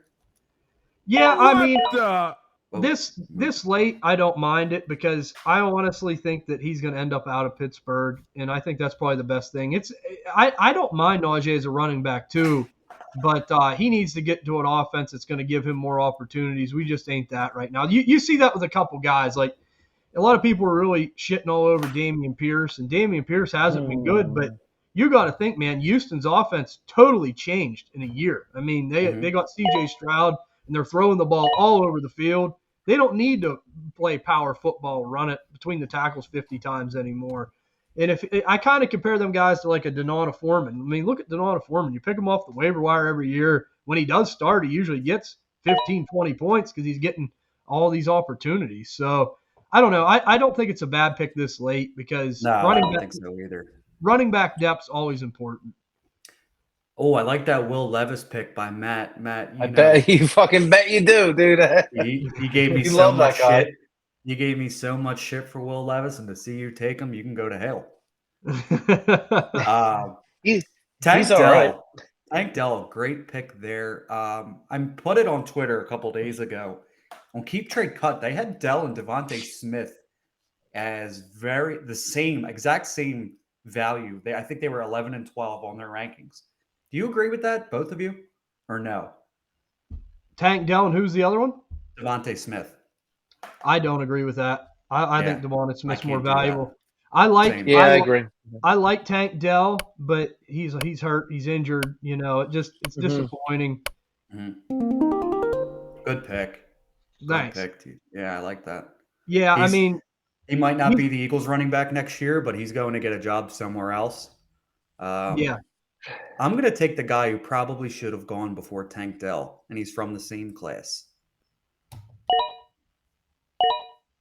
Yeah, I mean,
the?
this late, I don't mind it because I honestly think that he's going to end up out of Pittsburgh, and I think that's probably the best thing. I don't mind Najee as a running back too, but he needs to get to an offense that's going to give him more opportunities. We just ain't that right now. You see that with a couple guys. Like a lot of people are really shitting all over Dameon Pierce, and Dameon Pierce hasn't been good, but you got to think, man, Houston's offense totally changed in a year. I mean, they got C.J. Stroud, and they're throwing the ball all over the field. They don't need to play power football, run it between the tackles 50 times anymore. And if I kind of compare them guys to like a Donata Foreman. I mean, look at Donata Foreman. You pick him off the waiver wire every year. When he does start, he usually gets 15, 20 points because he's getting all these opportunities. So I don't know. I don't think it's a bad pick this late because
I don't think so either.
Running back depth's always important.
Oh, I like that Will Levis pick by Matt.
Bet you fucking bet you do, dude.
He gave me so much shit. You gave me so much shit for Will Levis, and to see you take him, you can go to hell.
He's
Tank
all right.
Tank Dell, great pick there. I put it on Twitter a couple days ago. On Keep Trade Cut, they had Dell and Devontae Smith as exact same value. I think they were 11 and 12 on their rankings. Do you agree with that, both of you, or no?
Tank Dell, and who's the other one?
Devontae Smith.
I don't agree with that. I think Devontae Smith's more valuable.
I agree.
I like Tank Dell, but he's hurt. He's injured. You know, it's disappointing.
Good pick.
Thanks.
Good pick. Yeah, I like that.
Yeah, I mean,
he might not be the Eagles running back next year, but he's going to get a job somewhere else.
Yeah.
I'm going to take the guy who probably should have gone before Tank Dell, and he's from the same class.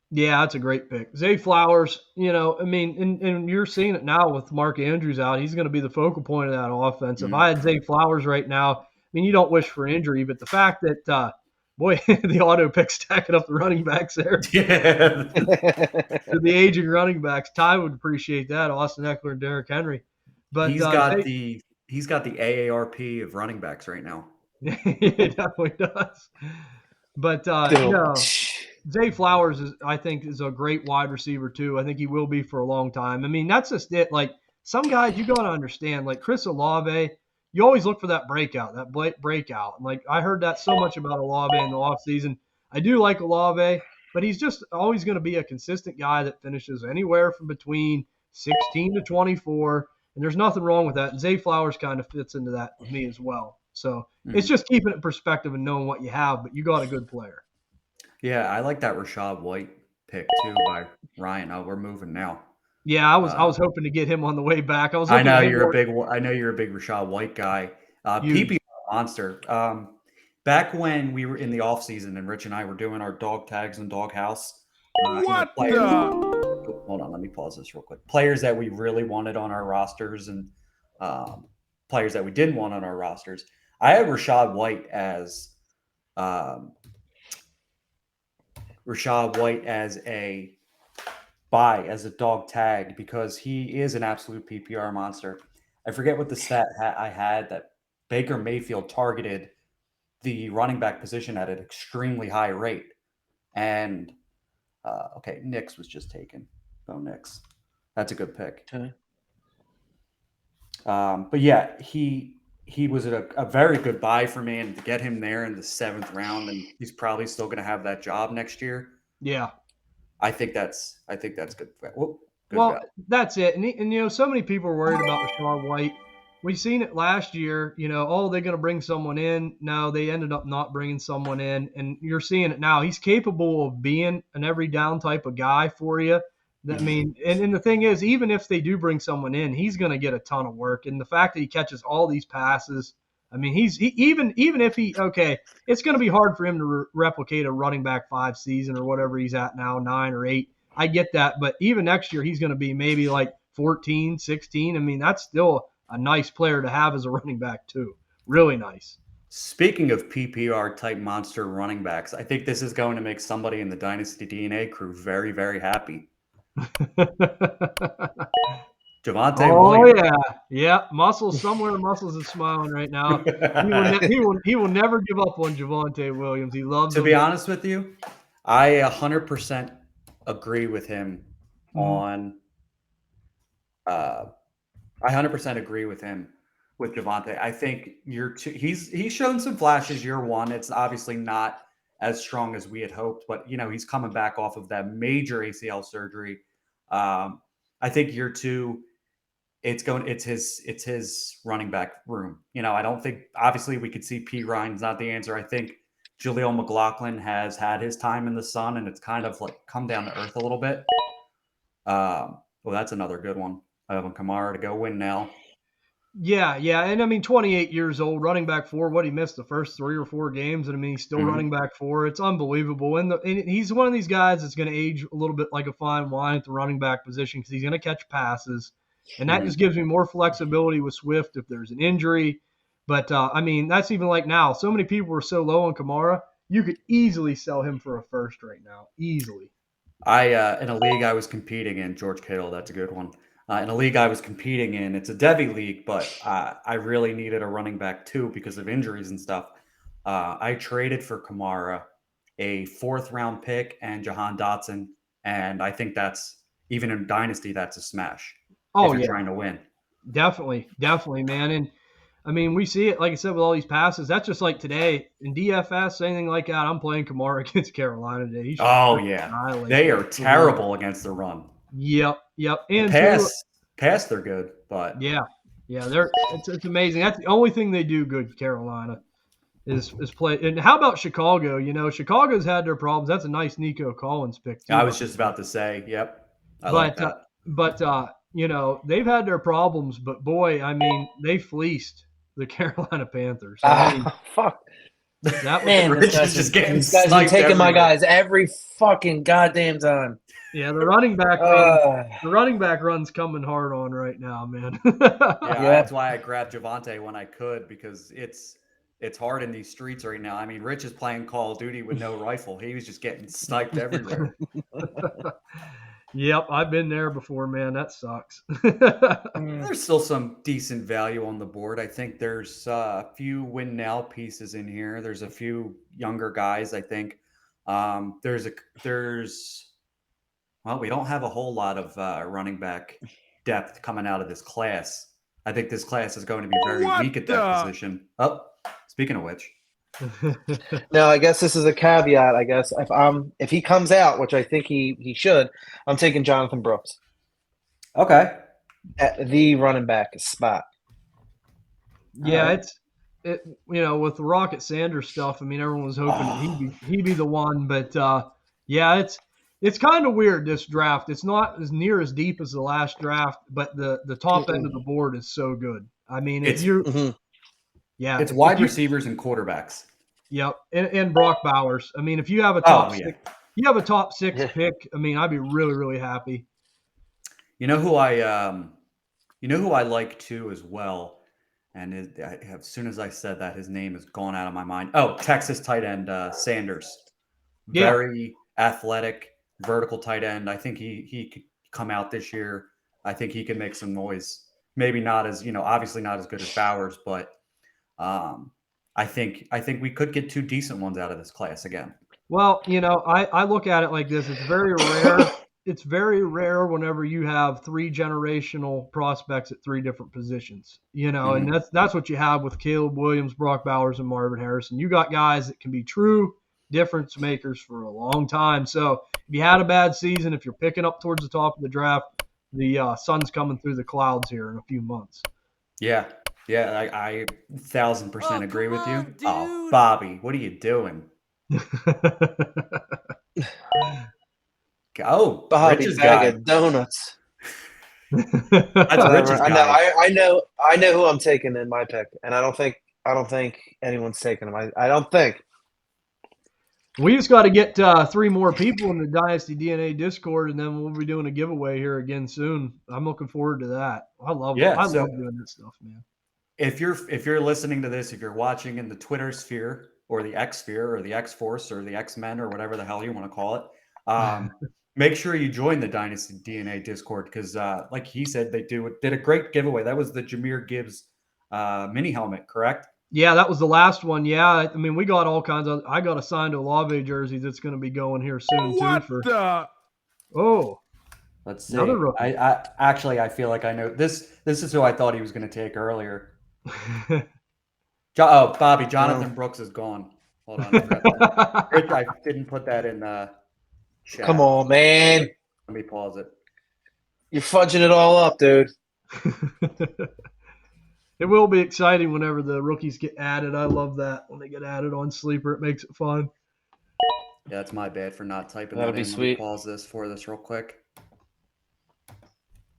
Yeah, that's a great pick. Zay Flowers, I mean, and you're seeing it now with Mark Andrews out. He's going to be the focal point of that offense. If I had Zay Flowers right now, I mean, you don't wish for injury, but the fact that, the auto pick stacking up the running backs there.
Yeah.
The aging running backs. Ty would appreciate that. Austin Eckler and Derrick Henry. But
he's got the AARP of running backs right now.
It definitely does. But Zay Flowers I think is a great wide receiver too. I think he will be for a long time. I mean, that's just it. Like some guys, you got to understand. Like Chris Olave, you always look for that breakout. And like I heard that so much about Olave in the offseason. I do like Olave, but he's just always going to be a consistent guy that finishes anywhere from between 16 to 24. And there's nothing wrong with that. And Zay Flowers kind of fits into that with me as well. So it's just keeping it in perspective and knowing what you have, but you got a good player.
Yeah, I like that Rashad White pick too by Ryan. Oh, we're moving now.
Yeah, I was hoping to get him on the way back.
I know you're a big Rashad White guy. PPR monster. Back when we were in the off season and Rich and I were doing our dog tags and dog house.
Hold
on, let me pause this real quick. Players that we really wanted on our rosters and players that we didn't want on our rosters. I had Rashad White as a buy, as a dog tag, because he is an absolute PPR monster. I forget what the stat I had that Baker Mayfield targeted the running back position at an extremely high rate. And Nix was just taken. Go Nix. That's a good pick.
Okay.
But yeah, he was a very good buy for me, and to get him there in the 7th round, and he's probably still going to have that job next year.
Yeah,
I think that's good. Well,
Well,
guy.
that's it. And so many people are worried about Rashawn White. We've seen it last year. Oh, they're going to bring someone in. No, they ended up not bringing someone in. And you're seeing it now. He's capable of being an every down type of guy for you. I mean, and the thing is, even if they do bring someone in, he's going to get a ton of work. And the fact that he catches all these passes, I mean, even if it's going to be hard for him to replicate a running back 5 season or whatever he's at now, 9 or 8. I get that, but even next year he's going to be maybe like 14, 16. I mean, that's still a nice player to have as a running back too. Really nice.
Speaking of PPR type monster running backs, I think this is going to make somebody in the Dynasty DNA crew very, very happy. Javonte Williams.
Yeah. Muscles is smiling right now. He will never give up on Javonte Williams. He loves.
To be honest with you, I 100% agree with him on. I 100% agree with him with Javonte. I think he's shown some flashes year 1. It's obviously not as strong as we had hoped, but he's coming back off of that major ACL surgery. I think year 2, it's his running back room. I don't think, obviously we could see P. Ryan's not the answer. I think Jaleel McLaughlin has had his time in the sun, and it's kind of like come down to earth a little bit. Well, that's another good one. I have Kamara to go win now.
Yeah. And I mean, 28 years old, running back 4. What, he missed the first 3 or 4 games, and I mean, he's still running back 4. It's unbelievable. And he's one of these guys that's going to age a little bit like a fine wine at the running back position because he's going to catch passes. And that just gives me more flexibility with Swift if there's an injury. But, I mean, that's even like now. So many people are so low on Kamara, you could easily sell him for a first right now. Easily.
In a league I was competing in, George Kittle, that's a good one. In a league I was competing in, it's a Devy league, but I really needed a running back too because of injuries and stuff. I traded for Kamara, a 4th-round pick, and Jahan Dotson, and I think that's, even in Dynasty, that's a smash.
Oh,
if you're trying to win.
Definitely, man. And I mean, we see it, like I said, with all these passes. That's just like today in DFS, anything like that. I'm playing Kamara against Carolina today.
They are terrible against the run.
Yep. And
pass, they're good, but
yeah, it's amazing. That's the only thing they do good, Carolina, is play. And how about Chicago? Chicago's had their problems. That's a nice Nico Collins pick too.
I was just about to say, yep. I like that.
But they've had their problems, but boy, I mean, they fleeced the Carolina Panthers.
Fuck.
That man, Rich is just getting
these guys are taking my guys every fucking goddamn time.
Yeah, the running back run's coming hard on right now, man.
That's why I grabbed Javonte when I could, because it's hard in these streets right now. I mean, Rich is playing Call of Duty with no rifle. He was just getting sniped everywhere.
Yep, I've been there before, man. That sucks.
There's still some decent value on the board. I think there's a few win now pieces in here. There's a few younger guys, I think. Well, we don't have a whole lot of running back depth coming out of this class. I think this class is going to be very weak at that position. Oh, speaking of which.
No, I guess this is a caveat. I guess if he comes out, which I think he should, I'm taking Jonathan Brooks.
Okay.
At the running back spot.
Yeah, with the Rocket Sanders stuff. I mean, everyone was hoping he'd be the one, but it's kind of weird, this draft. It's not as near as deep as the last draft, but the top end of the board is so good. I mean, it's
wide receivers and quarterbacks.
Yep, and Brock Bowers. I mean, if you have a top six pick, I mean, I'd be really, really happy.
You know who I like too as well, and as soon as I said that, his name has gone out of my mind. Oh, Texas tight end Sanders, very athletic, vertical tight end. I think he could come out this year. I think he can make some noise. Maybe not as obviously not as good as Bowers, but I think we could get 2 decent ones out of this class again.
Well, I look at it like this. It's very rare. It's very rare whenever you have 3 generational prospects at 3 different positions, and that's what you have with Caleb Williams, Brock Bowers, and Marvin Harrison. You got guys that can be true difference makers for a long time. So if you had a bad season, if you're picking up towards the top of the draft, the sun's coming through the clouds here in a few months.
Yeah. Yeah, I 1,000% agree with you.
Dude.
Oh, Bobby, what are you doing? Oh,
Bobby
Rich's
bag
guy.
of donuts.
That's
Whatever.
Rich's
I know.
guy.
I know who I'm taking in my pick, and I don't think anyone's taking him. I don't think.
We just got to get 3 more people in the Dynasty DNA Discord, and then we'll be doing a giveaway here again soon. I'm looking forward to that. I love doing this stuff, man.
If you're listening to this, if you're watching in the Twitter sphere or the X sphere or the X Force or the X Men or whatever the hell you want to call it, make sure you join the Dynasty DNA Discord because, like he said, they did a great giveaway. That was the Jahmyr Gibbs mini helmet, correct?
Yeah, that was the last one. Yeah, I mean, we got all kinds of. I got a signed Olave jersey that's going to be going here soon too.
Let's see.
Another rookie.
I actually I feel like I know this. This is who I thought he was going to take earlier. Bobby, Jonathan Brooks is gone. Hold on, Rich, I didn't put that in the chat.
Come on, man.
Let me pause it.
You're fudging it all up, dude.
It will be exciting whenever the rookies get added. I love that when they get added on Sleeper. It makes it fun.
Yeah, that's my bad for not typing
That'll
that
be
in.
sweet.
Let me pause this for this real quick.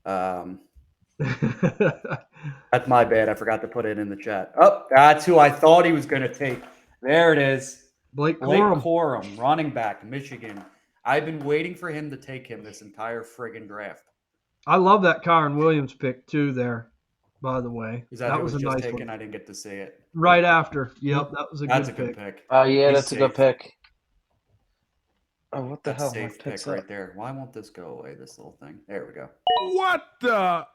That's my bad. I forgot to put it in the chat. Oh, that's who I thought he was going to take. There it is.
Blake Corum.
Corum, running back, Michigan. I've been waiting for him to take him this entire friggin' draft.
I love that Kyron Williams pick too there, by the way.
Is that
was a
just
nice
taken?
one.
I didn't get to see it.
Right after. Yep, that was a good
pick.
Oh, yeah,
He's
that's a good pick. Oh, what the hell?
Safe pick right there. Why won't this go away, this little thing? There we go.
What the?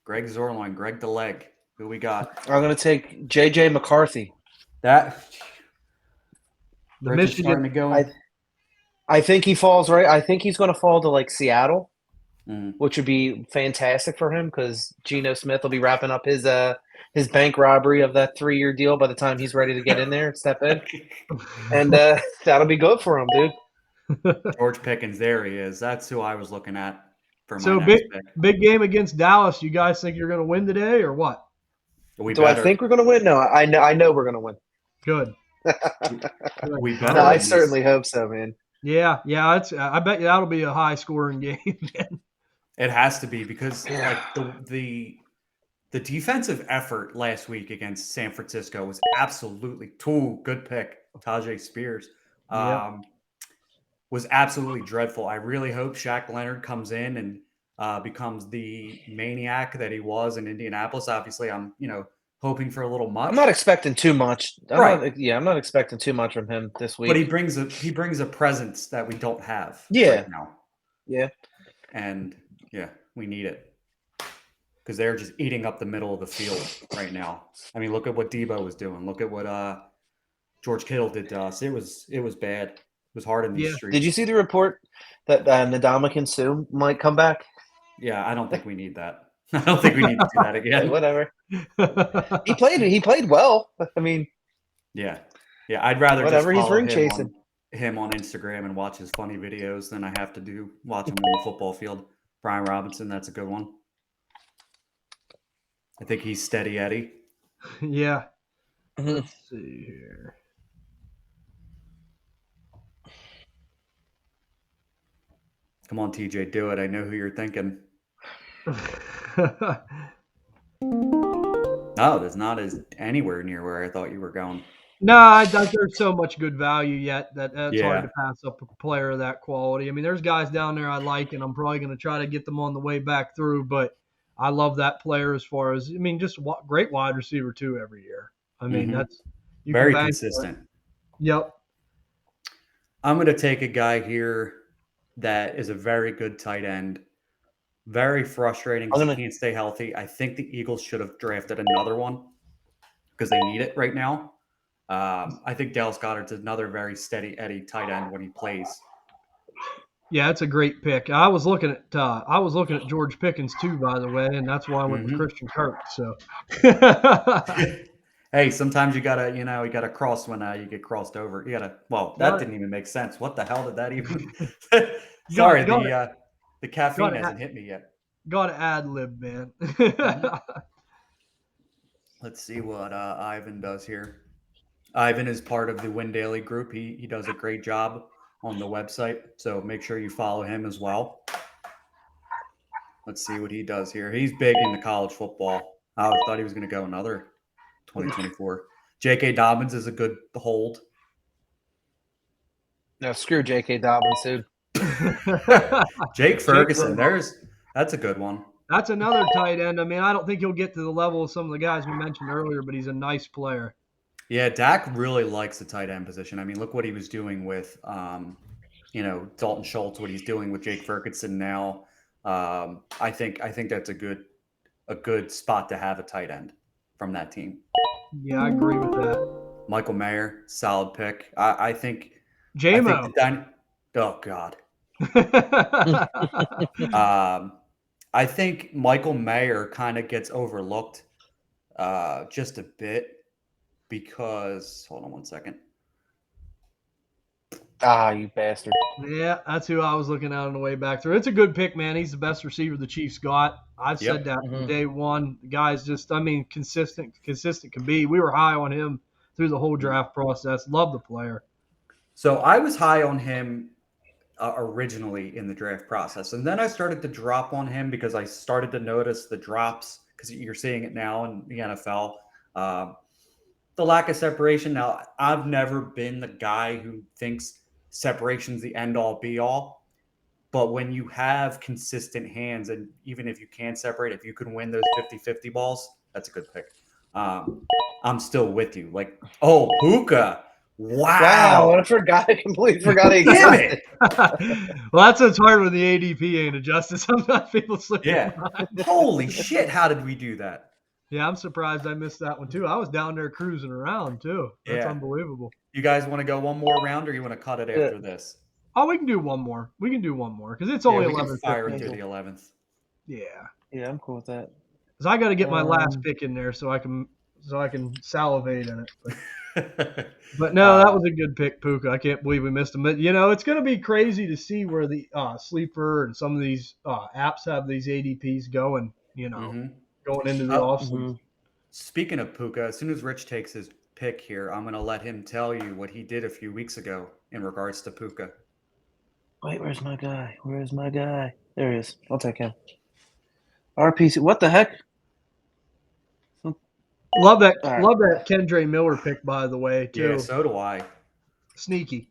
Greg Zorloin, Greg the Leg. Who we got?
I'm going to take J.J. McCarthy.
The
Michigan.
starting to go.
I think he falls right. I think he's going to fall to like Seattle,
Mm.
which would be fantastic for him because Geno Smith will be wrapping up his bank robbery of that 3-year deal by the time he's ready to get in there and step in, and that'll be good for him, dude.
George Pickens, there he is. That's who I was looking at for my
So
next pick.
big game against Dallas. You guys think you're going to win today or what?
Do I think we're going to win? No, I know we're going to win.
Good.
We better.
No, I certainly hope so, man.
Yeah. I bet you that'll be a high scoring game.
It has to be because like the defensive effort last week against San Francisco was absolutely good pick. Tajay Spears was absolutely dreadful. I really hope Shaq Leonard comes in and becomes the maniac that he was in Indianapolis. Obviously, I'm hoping for a little much.
I'm not expecting too much.
Right.
I'm not expecting too much from him this week.
But he brings a presence that we don't have right now.
Yeah.
And we need it because they're just eating up the middle of the field right now. I mean, look at what Debo was doing. Look at what George Kittle did to us. It was bad. It was hard in these streets.
Did you see the report that Ndamukong Suh might come back?
Yeah, I don't think we need that. I don't think we need to do that again.
Whatever. He played well. I mean,
yeah. I'd rather
whatever.
just
He's ring chasing
him on Instagram and watch his funny videos than I have to watch him on the football field. Brian Robinson, that's a good one. I think he's steady Eddie.
Yeah. Let's see here.
Come on, TJ, do it. I know who you're thinking. No, that's not anywhere near where I thought you were going.
No, there's so much good value yet that's hard to pass up a player of that quality. I mean, there's guys down there I like, and I'm probably going to try to get them on the way back through, but I love that player as far as, just great wide receiver too every year. I mean, that's
very consistent.
Yep.
I'm going to take a guy here that is a very good tight end. Very frustrating because he can't stay healthy. I think the Eagles should have drafted another one because they need it right now. I think Dallas Goedert's another very steady Eddie tight end when he plays.
Yeah, it's a great pick. I was looking at George Pickens too, by the way, and that's why I went with Christian Kirk. So,
hey, sometimes you gotta cross when you get crossed over. You gotta. Well, that didn't even make sense. What the hell did that even? Sorry, the caffeine hasn't hit me yet.
Gotta ad lib, man.
Let's see what Ivan does here. Ivan is part of the Win Daily group. He does a great job on the website, so make sure you follow him as well. Let's see what he does here. He's big into college football. I thought he was going to go another 2024. J.K. Dobbins is a good hold.
No, screw J.K. Dobbins, dude.
Jake Ferguson, that's a good one.
That's another tight end. I mean, I don't think he'll get to the level of some of the guys we mentioned earlier, but he's a nice player.
Yeah, Dak really likes the tight end position. I mean, look what he was doing with, Dalton Schultz. What he's doing with Jake Ferguson now. I think that's a good spot to have a tight end from that team.
Yeah, I agree with that.
Michael Mayer, solid pick. I think.
J-Mo.
Oh God. I think Michael Mayer kind of gets overlooked just a bit because hold on one second.
Ah, you bastard.
Yeah, that's who I was looking at on the way back through. It's a good pick, man. He's the best receiver the Chiefs got. I've said that from day one. The guy's just, consistent can be. We were high on him through the whole draft process. Love the player.
So I was high on him originally in the draft process. And then I started to drop on him because I started to notice the drops because you're seeing it now in the NFL. The lack of separation. Now, I've never been the guy who thinks separation's the end all be all. But when you have consistent hands, and even if you can't separate, if you can win those 50-50 balls, that's a good pick. I'm still with you. Like, Puka. Wow.
I completely forgot he
Damn
existed.
it.
Well, that's what's hard when the ADP ain't adjusted. Sometimes people slip.
Yeah. Holy shit. How did we do that?
Yeah, I'm surprised I missed that one too. I was down there cruising around too. That's unbelievable.
You guys want to go one more round or you want to cut it after this?
Oh, we can do one more. We can do one more because it's only 11.
Fire into the 11th.
Yeah.
Yeah, I'm cool with that.
Because I got to get my last pick in there so I can salivate in it. But no, that was a good pick, Puka. I can't believe we missed him. But, it's going to be crazy to see where the Sleeper and some of these apps have these ADPs going, going into the offseason.
Speaking of Puka, as soon as Rich takes his pick here, I'm going to let him tell you what he did a few weeks ago in regards to Puka.
Wait, where's my guy? There he is. I'll take him. RPC. What the heck?
Love that Kendre Miller pick, by the way, too.
Yeah, so do I.
Sneaky.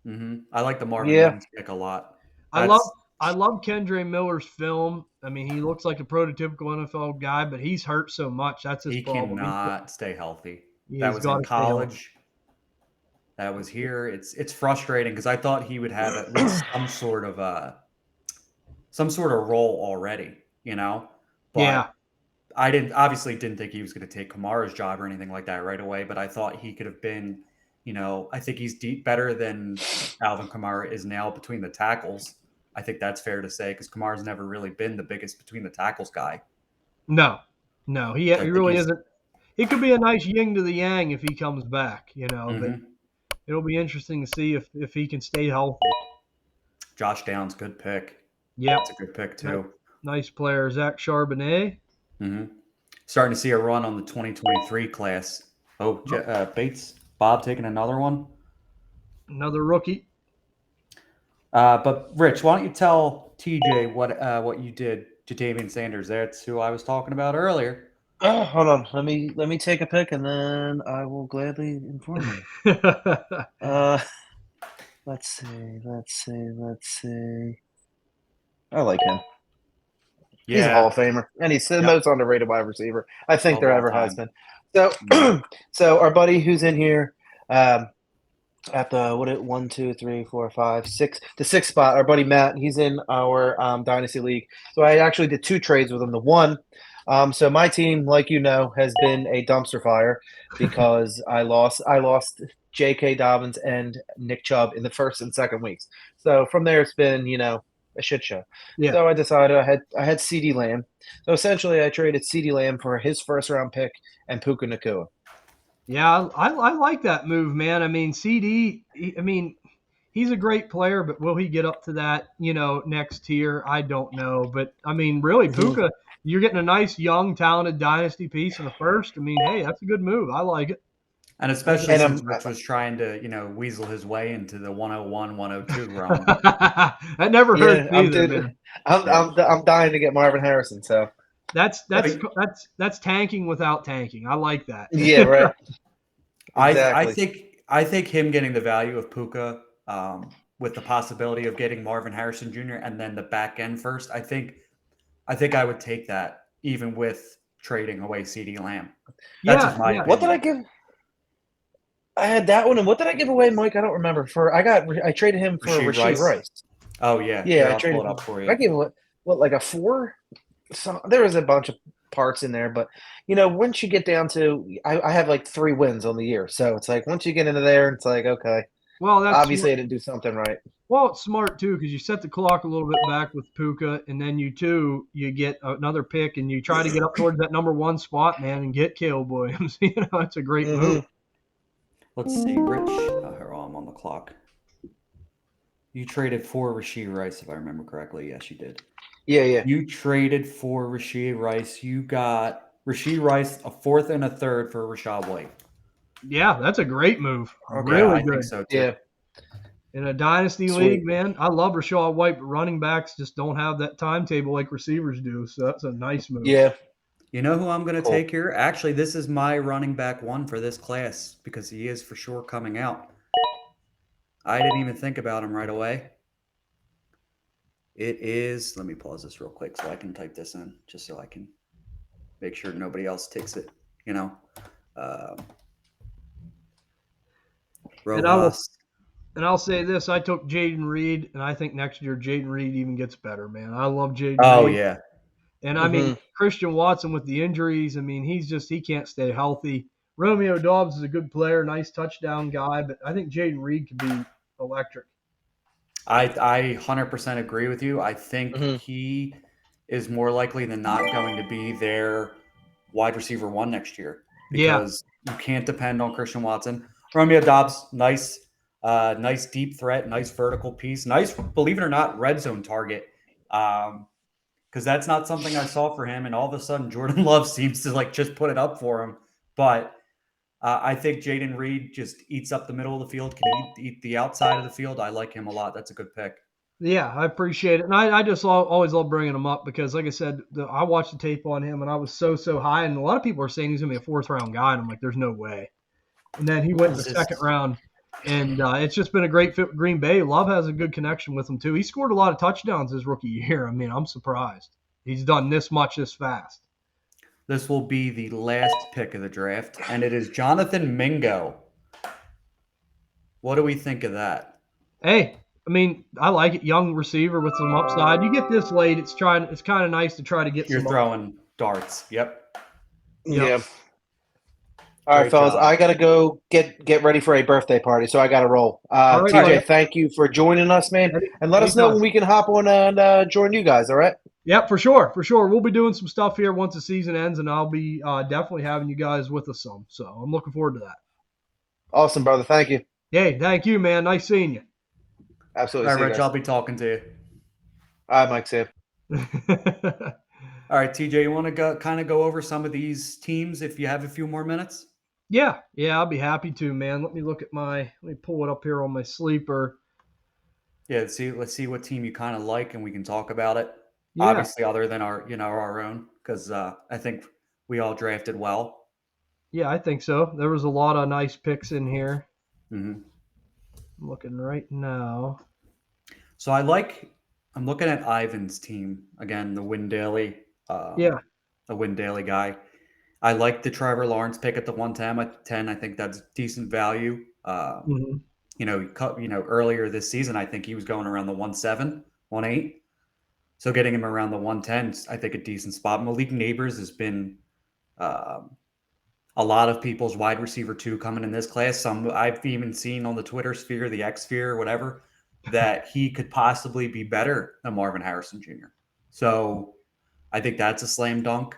I like the Marvin Jones pick a lot.
I love Kendre Miller's film. I mean, he looks like a prototypical NFL guy, but he's hurt so much. That's his problem.
He cannot stay healthy. That was in college. That was here. It's frustrating because I thought he would have at least some sort of role already, But
yeah.
I obviously didn't think he was going to take Kamara's job or anything like that right away, but I thought he could have been, I think he's better than Alvin Kamara is now between the tackles. I think that's fair to say because Kamara's never really been the biggest between the tackles guy.
No, he really isn't. He could be a nice yin to the yang if he comes back, but it'll be interesting to see if he can stay healthy.
Josh Downs, good pick.
Yeah,
that's a good pick too.
Nice player, Zach Charbonnet.
Starting to see a run on the 2023 class. Bates, Bob taking another one.
Another rookie.
But Rich, why don't you tell TJ what you did to Jadavian Sanders? That's who I was talking about earlier.
Oh, hold on. Let me take a pick and then I will gladly inform you. Let's see. I like him.
Yeah.
He's a Hall of Famer, and he's the most underrated wide receiver I think there ever has been. So our buddy who's in here at the 1, 2, 3, 4, 5, 6, the 6th spot, our buddy Matt, he's in our Dynasty League. So I actually did 2 trades with him. The one, so my team, like has been a dumpster fire because I lost J.K. Dobbins and Nick Chubb in the first and second weeks. So from there, it's been a shit show. Yeah. So I decided I had CeeDee Lamb. So essentially, I traded CeeDee Lamb for his first-round pick and Puka Nacua.
Yeah, I like that move, man. I mean, CD. I mean, he's a great player, but will he get up to that, next tier? I don't know. But, I mean, really, Puka, you're getting a nice, young, talented dynasty piece in the first. I mean, hey, that's a good move. I like it.
And especially
And
since Rich was trying to, weasel his way into the 101, 102 realm.
That never hurts either, man.
I'm dying to get Marvin Harrison. So
that's tanking without tanking. I like that.
Yeah, right. Exactly.
I think him getting the value of Puka, with the possibility of getting Marvin Harrison Jr. and then the back end first, I think I would take that even with trading away CeeDee Lamb. That's just my opinion.
What did I give? I had that one, and what did I give away, Mike? I don't remember. I traded him for Rashee Rice.
Oh yeah,
yeah.
I traded it up for you.
I gave him like a 4. There was a bunch of parts in there, but once you get down to, I have like 3 wins on the year, so it's like once you get into there, it's like okay.
Well, that's
obviously I didn't do something right.
Well, it's smart too because you set the clock a little bit back with Puka, and then you get another pick, and you try to get up towards that number 1 spot, man, and get Caleb Williams. It's a great move.
Let's see, Rich. I'm on the clock. You traded for Rashee Rice, if I remember correctly. Yes, you did.
Yeah.
You traded for Rashee Rice. You got Rashee Rice, a 4th and a 3rd for Rachaad White.
Yeah, that's a great move.
Okay,
really
I
good.
think so too.
Yeah.
In a dynasty league, man, I love Rachaad White, but running backs just don't have that timetable like receivers do. So that's a nice move.
Yeah.
You know who I'm going to take here? Actually, this is my running back 1 for this class because he is for sure coming out. I didn't even think about him right away. It is, let me pause this real quick so I can type this in just so I can make sure nobody else takes it,
And I'll say this, I took Jaden Reed, and I think next year Jaden Reed even gets better, man. I love Jaden Reed.
Oh, yeah.
And, I mean, Christian Watson with the injuries, I mean, he can't stay healthy. Romeo Doubs is a good player, nice touchdown guy, but I think Jaden Reed could be electric.
I 100% agree with you. I think he is more likely than not going to be their wide receiver 1 next year because you can't depend on Christian Watson. Romeo Doubs, nice deep threat, nice vertical piece, nice, believe it or not, red zone target. Because that's not something I saw for him, and all of a sudden Jordan Love seems to just put it up for him. But I think Jaden Reed just eats up the middle of the field, can eat the outside of the field. I like him a lot. That's a good pick.
Yeah, I appreciate it. And I just always love bringing him up because, like I said, I watched the tape on him, and I was so high. And a lot of people are saying he's going to be a 4th-round guy, and I'm like, there's no way. And then he went in the 2nd round. And it's just been a great fit with Green Bay. Love has a good connection with him, too. He scored a lot of touchdowns his rookie year. I mean, I'm surprised. He's done this much this fast.
This will be the last pick of the draft, and it is Jonathan Mingo. What do we think of that?
Hey, I mean, I like it. Young receiver with some upside. You get this late, it's kind of nice to try to get
You're throwing darts. Yep.
Yeah. All right, fellas, I got to go get ready for a birthday party, so I got to roll. TJ, thank you for joining us, man. And let us know when we can hop on and join you guys, all right?
Yep, for sure. We'll be doing some stuff here once the season ends, and I'll be definitely having you guys with us some. So I'm looking forward to that.
Awesome, brother. Thank you.
Hey, thank you, man. Nice seeing you.
Absolutely.
All right, Rich, I'll be talking to you.
All right, Mike, see you.
All right, TJ, you want to go over some of these teams if you have a few more minutes?
Yeah, I'll be happy to, man. Let me pull it up here on my sleeper.
Yeah, let's see what team you kind of like, and we can talk about it.
Yeah.
Obviously, other than our own, because I think we all drafted well.
Yeah, I think so. There was a lot of nice picks in here.
Mm-hmm.
I'm looking right now.
So I'm looking at Ivan's team again, the Win Daily. The Win Daily guy. I like the Trevor Lawrence pick at the 110. I think that's decent value. Earlier this season, I think he was going around the 1.7, 1.8. So getting him around the 110, I think a decent spot. Malik Nabers has been a lot of people's wide receiver 2 coming in this class. Some I've even seen on the Twitter sphere, the X sphere, whatever, that he could possibly be better than Marvin Harrison Jr. So I think that's a slam dunk.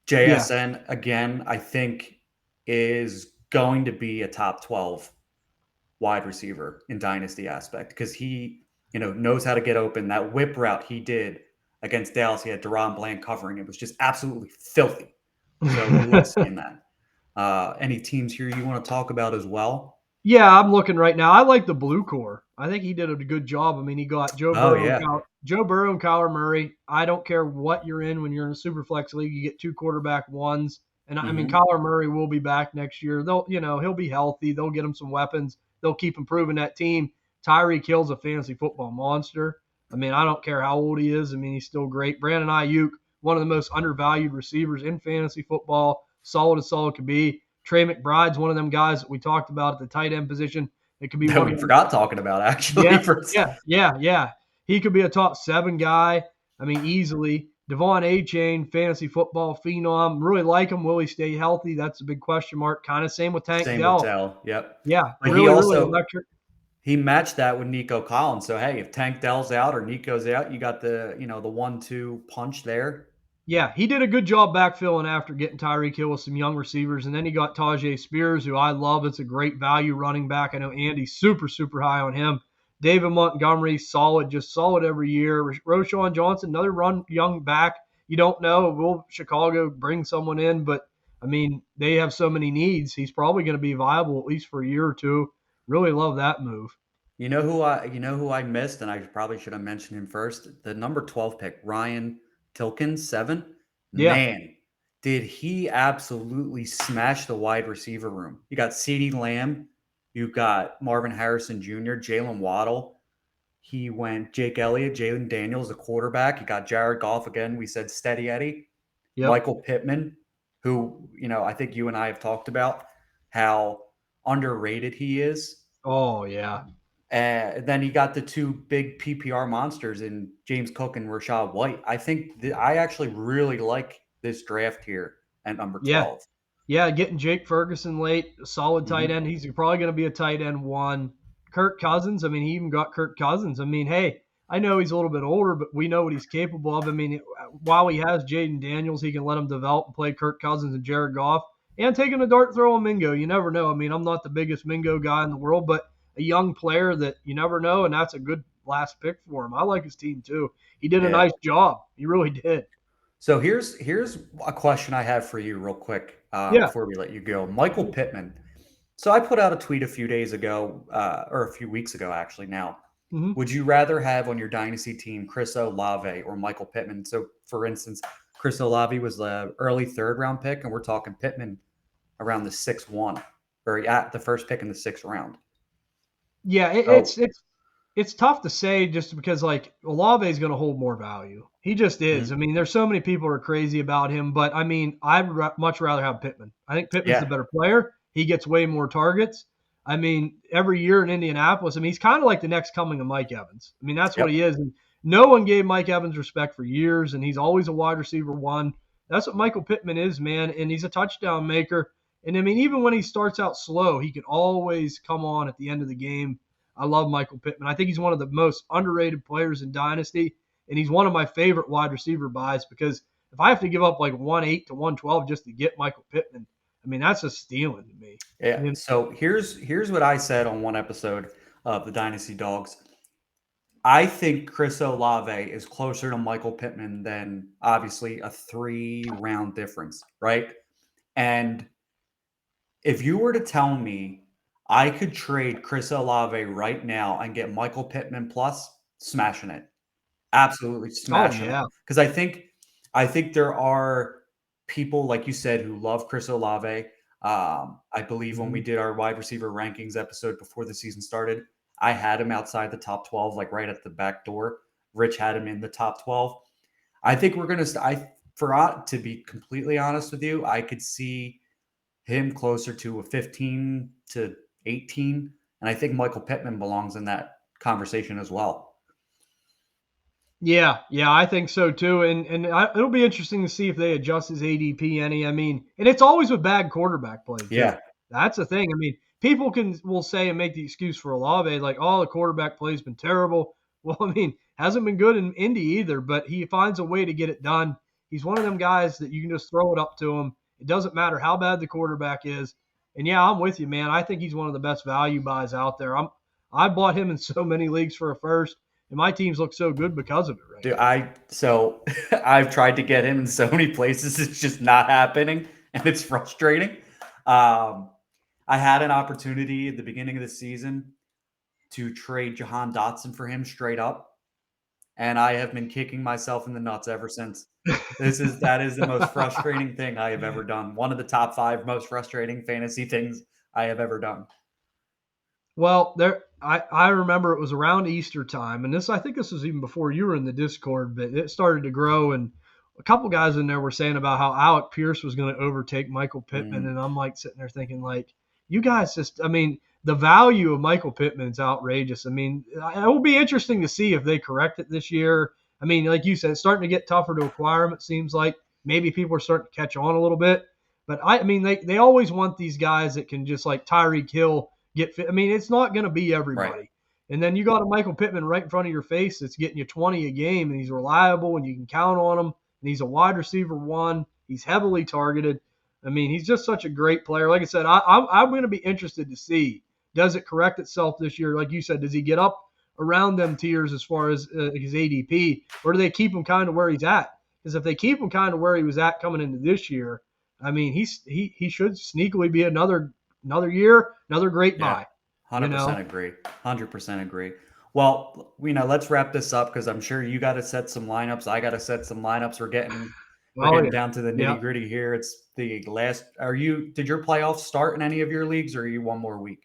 JSN, again, I think is going to be a top 12 wide receiver in dynasty aspect because he, knows how to get open. That whip route he did against Dallas, he had Deron Bland covering. It was just absolutely filthy. So we love seeing that. Any teams here you want to talk about as well?
Yeah, I'm looking right now. I like the blue core. I think he did a good job. I mean, he got Joe Burrow and Kyler Murray. I don't care what you're in when you're in a super flex league, you get 2 quarterback ones. And I mean, Kyler Murray will be back next year. He'll be healthy. They'll get him some weapons. They'll keep improving that team. Tyreek Hill's a fantasy football monster. I mean, I don't care how old he is. I mean, he's still great. Brandon Ayuk, one of the most undervalued receivers in fantasy football. Solid as solid could be. Trey McBride's one of them guys that we talked about at the tight end position. It could be
that
one
we forgot talking about, actually.
Yeah. He could be a top 7 guy. I mean, easily. Devon A-Chain, fantasy football phenom. Really like him. Will he stay healthy? That's a big question mark. Kind of same with Tank Dell.
With Dell, yep.
Yeah,
but
really electric.
He matched that with Nico Collins. So, hey, if Tank Dell's out or Nico's out, you got the 1-2 punch there.
Yeah, he did a good job backfilling after getting Tyreek Hill with some young receivers. And then he got Tajay Spears, who I love. It's a great value running back. I know Andy's super, super high on him. David Montgomery, solid every year. Roschon Johnson, another young back. You don't know. Will Chicago bring someone in? But, I mean, they have so many needs. He's probably going to be viable at least for a year or two. Really love that move.
You know who I missed, and I probably should have mentioned him first? The number 12 pick, Ryan Tilkins, 7.
Yeah.
Man, did he absolutely smash the wide receiver room. You got CeeDee Lamb. You got Marvin Harrison Jr., Jalen Waddle. He went Jake Elliott, Jalen Daniels, the quarterback. You got Jared Goff again. We said Steady Eddie. Yep. Michael Pittman, who, I think you and I have talked about how underrated he is.
Oh, yeah.
Then you got the 2 big PPR monsters in James Cook and Rachaad White. I think I actually really like this draft here at number 12.
Yeah, getting Jake Ferguson late, a solid tight end. He's probably going to be a tight end 1. Kirk Cousins, I mean, he even got Kirk Cousins. I mean, hey, I know he's a little bit older, but we know what he's capable of. I mean, while he has Jaden Daniels, he can let him develop and play Kirk Cousins and Jared Goff. And taking a dart throw on Mingo. You never know. I mean, I'm not the biggest Mingo guy in the world, but a young player that you never know, and that's a good last pick for him. I like his team, too. He did a nice job. He really did.
So here's a question I have for you real quick before we let you go. Michael Pittman. So I put out a tweet a few days ago, or a few weeks ago actually now.
Mm-hmm.
Would you rather have on your dynasty team Chris Olave or Michael Pittman? So for instance, Chris Olave was the early 3rd round pick, and we're talking Pittman around the 6th, or at the first pick in the 6th round.
Yeah, it's tough to say just because, like, Olave is going to hold more value. He just is.
Mm-hmm.
I mean, there's so many people who are crazy about him, but, I mean, I'd much rather have Pittman. I think Pittman's the better player. He gets way more targets. I mean, every year in Indianapolis, I mean, he's kind of like the next coming of Mike Evans. I mean, that's what he is. And no one gave Mike Evans respect for years, and he's always a wide receiver 1. That's what Michael Pittman is, man, and he's a touchdown maker. And, I mean, even when he starts out slow, he can always come on at the end of the game. I love Michael Pittman. I think he's one of the most underrated players in Dynasty, and he's one of my favorite wide receiver buys because if I have to give up like 1-8 to 112 just to get Michael Pittman, I mean, that's a stealing to me.
Yeah.
I mean,
so here's what I said on one episode of the Dynasty Dogs. I think Chris Olave is closer to Michael Pittman than obviously a 3-round difference, right? And if you were to tell me I could trade Chris Olave right now and get Michael Pittman plus, smashing it. Absolutely smashing it. Because I think there are people, like you said, who love Chris Olave. I believe when we did our wide receiver rankings episode before the season started, I had him outside the top 12, like right at the back door. Rich had him in the top 12. I think we're going to be completely honest with you, I could see him closer to a 15 to 18. And I think Michael Pittman belongs in that conversation as well.
Yeah, I think so too. And it'll be interesting to see if they adjust his ADP any. I mean, and it's always with bad quarterback play.
Yeah.
That's the thing. I mean, people will say and make the excuse for Olave, like, oh, the quarterback play has been terrible. Well, I mean, hasn't been good in Indy either, but he finds a way to get it done. He's one of them guys that you can just throw it up to him. It doesn't matter how bad the quarterback is. And yeah, I'm with you, man. I think he's one of the best value buys out there. I bought him in so many leagues for a first, and my teams look so good because of it right
Dude,
now.
I've tried to get him in so many places. It's just not happening, and it's frustrating. I had an opportunity at the beginning of the season to trade Jahan Dotson for him straight up, and I have been kicking myself in the nuts ever since. That is the most frustrating thing I have ever done. One of the top 5 most frustrating fantasy things I have ever done.
Well, I remember it was around Easter time, and I think this was even before you were in the Discord, but it started to grow, and a couple guys in there were saying about how Alec Pierce was going to overtake Michael Pittman, and I'm like sitting there thinking, like, you guys the value of Michael Pittman is outrageous. I mean, it will be interesting to see if they correct it this year. I mean, like you said, it's starting to get tougher to acquire him, it seems like. Maybe people are starting to catch on a little bit. But I mean, they always want these guys that can just like Tyreek Hill get fit. I mean, it's not going to be everybody.
Right.
And then you got a Michael Pittman right in front of your face that's getting you 20 a game, and he's reliable, and you can count on him. And he's a wide receiver 1. He's heavily targeted. I mean, he's just such a great player. Like I said, I'm going to be interested to see, does it correct itself this year? Like you said, does he get up around them tiers as far as his ADP, or do they keep him kind of where he's at? Because if they keep him kind of where he was at coming into this year, I mean, he should sneakily be another year, another great buy.
100% agree. 100% agree. Well, let's wrap this up because I'm sure you got to set some lineups. I got to set some lineups. We're getting down to the nitty gritty here. It's the last. Did your playoffs start in any of your leagues, or are you one more week?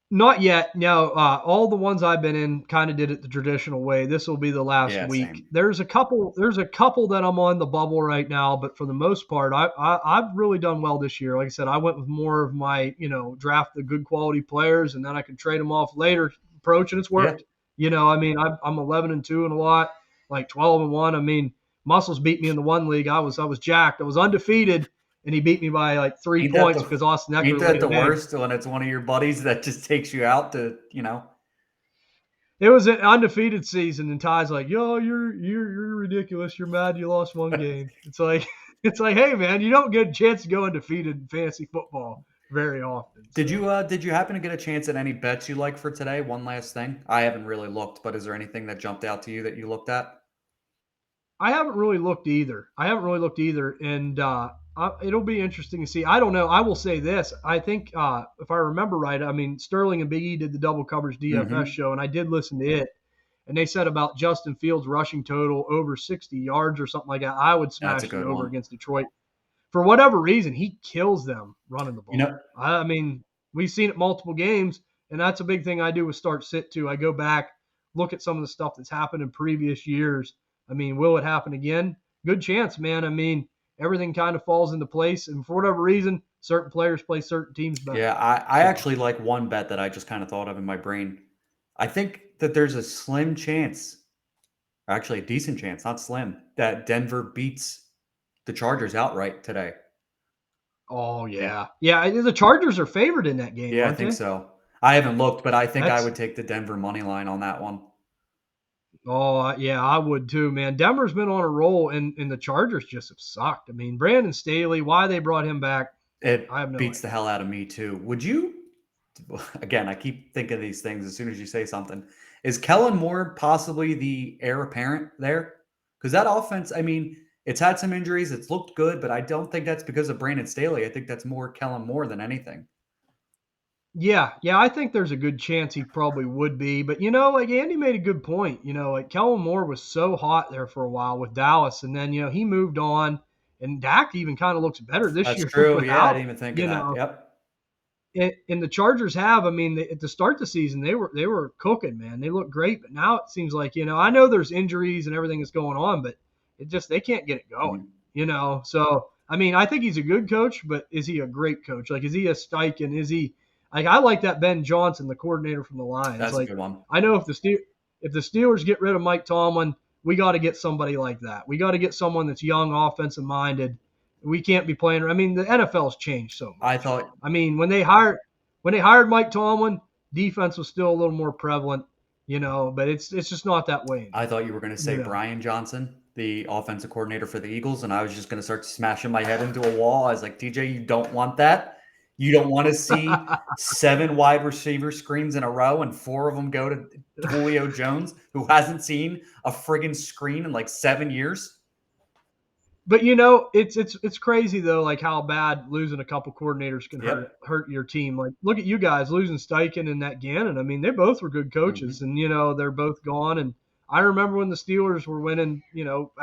Not yet. No, all the ones I've been in kind of did it the traditional way. This will be the last week.
Same.
There's a couple that I'm on the bubble right now, but for the most part, I've really done well this year. Like I said, I went with more of my, draft the good quality players, and then I can trade them off later approach, and it's worked. Yeah. I mean, I'm 11-2 in a lot, like 12-1. I mean, Muscles beat me in the one league. I was jacked. I was undefeated. And he beat me by like 3 points because Austin Eckler.
Ain't that the worst when it's one of your buddies that just takes you out to,
It was an undefeated season, and Ty's like, "Yo, you're ridiculous. You're mad you lost one game." It's like, hey man, you don't get a chance to go undefeated in fantasy football very often. So.
Did you happen to get a chance at any bets you like for today? One last thing. I haven't really looked, but is there anything that jumped out to you that you looked at?
I haven't really looked either. And it'll be interesting to see. I don't know. I will say this. I think if I remember right, I mean, Sterling and Big E did the double coverage DFS show, and I did listen to it. And they said about Justin Fields' rushing total over 60 yards or something like that. I would smash it over against Detroit. For whatever reason, he kills them running the ball. I mean, we've seen it multiple games, and that's a big thing I do with start sit too. I go back, look at some of the stuff that's happened in previous years. I mean, will it happen again? Good chance, man. I mean, everything kind of falls into place. And for whatever reason, certain players play certain teams better.
Yeah, I actually like one bet that I just kind of thought of in my brain. I think that there's a slim chance, or actually a decent chance, not slim, that Denver beats the Chargers outright today.
Oh, yeah. Yeah, the Chargers are favored in that game,
Yeah, I think so. I haven't looked, but I think I would take the Denver money line on that one.
Oh, yeah, I would too, man. Denver's been on a roll, and the Chargers just have sucked. I mean, Brandon Staley, why they brought him back,
it
I have no
beats
idea.
The hell out of me too. Would you, again, I keep thinking of these things as soon as you say something. Is Kellen Moore possibly the heir apparent there? Because that offense, I mean, it's had some injuries. It's looked good, but I don't think that's because of Brandon Staley. I think that's more Kellen Moore than anything.
Yeah, I think there's a good chance he probably would be. But, like Andy made a good point. Like Kellen Moore was so hot there for a while with Dallas, and then, he moved on, and Dak even kind of looks better this year.
That's true. Yeah, I didn't even think of that. Yep.
And the Chargers have, I mean, at the start of the season, they were cooking, man. They looked great, but now it seems like, I know there's injuries and everything that's going on, but they can't get it going, So, I mean, I think he's a good coach, but is he a great coach? Like, is he a Steichen? Is he – like, I like that Ben Johnson, the coordinator from the Lions.
That's
like,
a good one.
I know if the Steelers get rid of Mike Tomlin, we got to get somebody like that. We got to get someone that's young, offensive minded. We can't be playing. I mean, the NFL's changed so much. I mean, when they hired Mike Tomlin, defense was still a little more prevalent, but it's just not that way anymore.
I thought you were going to say Brian Johnson, the offensive coordinator for the Eagles, and I was just going to start smashing my head into a wall. I was like, TJ, you don't want that. You don't want to see 7 wide receiver screens in a row and 4 of them go to Julio Jones, who hasn't seen a friggin' screen in like 7 years.
But it's crazy though, like how bad losing a couple coordinators can hurt your team. Like, look at you guys losing Steichen and that Gannon. I mean, they both were good coaches, and they're both gone. And I remember when the Steelers were winning,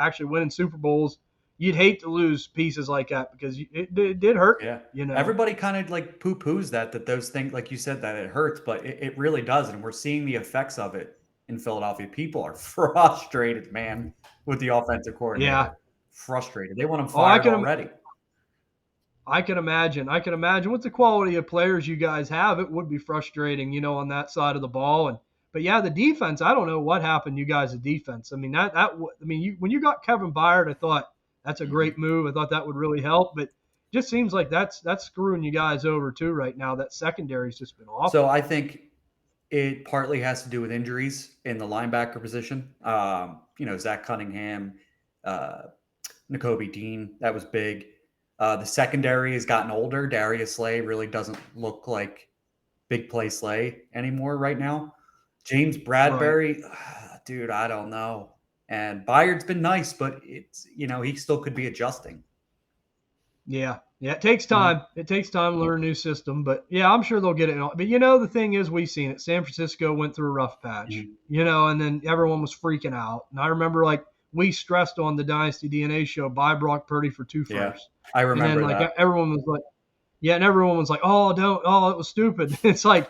actually winning Super Bowls. You'd hate to lose pieces like that because it did hurt.
Yeah, everybody kind of like poo-poos that those things, like you said, that it hurts, but it really does, and we're seeing the effects of it in Philadelphia. People are frustrated, man, with the offensive coordinator.
Yeah.
Frustrated. They want him fired already.
I can imagine. With the quality of players you guys have, it would be frustrating, on that side of the ball. But yeah, the defense. I don't know what happened to you guys' defense. I mean when you got Kevin Byard, I thought that's a great move. I thought that would really help, but it just seems like that's screwing you guys over too right now. That secondary's just been awful.
So I think it partly has to do with injuries in the linebacker position. Zach Cunningham. Nakobe Dean, that was big. The secondary has gotten older. Darius Slay really doesn't look like big play Slay anymore right now. James Bradbury, dude, I don't know. And Byard's been nice, but it's he still could be adjusting.
Yeah, it takes time. It takes time to learn a new system, but yeah, I'm sure they'll get it. But the thing is, we've seen it. San Francisco went through a rough patch, and then everyone was freaking out. And I remember we stressed on the Dynasty DNA show, buy Brock Purdy for 2 firsts.
I remember
and then,
that.
Everyone was like, oh, it was stupid. It's like,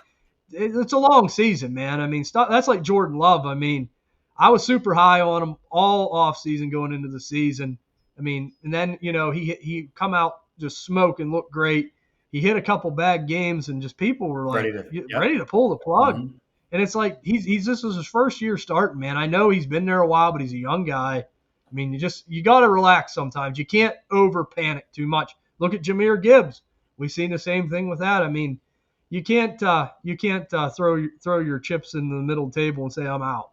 it's a long season, man. I mean, that's like Jordan Love. I mean, I was super high on him all off season going into the season. I mean, and then, he come out just smoking, looked great. He hit a couple bad games and just people were like ready to pull the plug. Mm-hmm. And it's like this is his first year starting, man. I know he's been there a while, but he's a young guy. I mean, you got to relax sometimes. You can't over panic too much. Look at Jahmyr Gibbs. We've seen the same thing with that. I mean, you can't throw your chips in the middle of the table and say I'm out.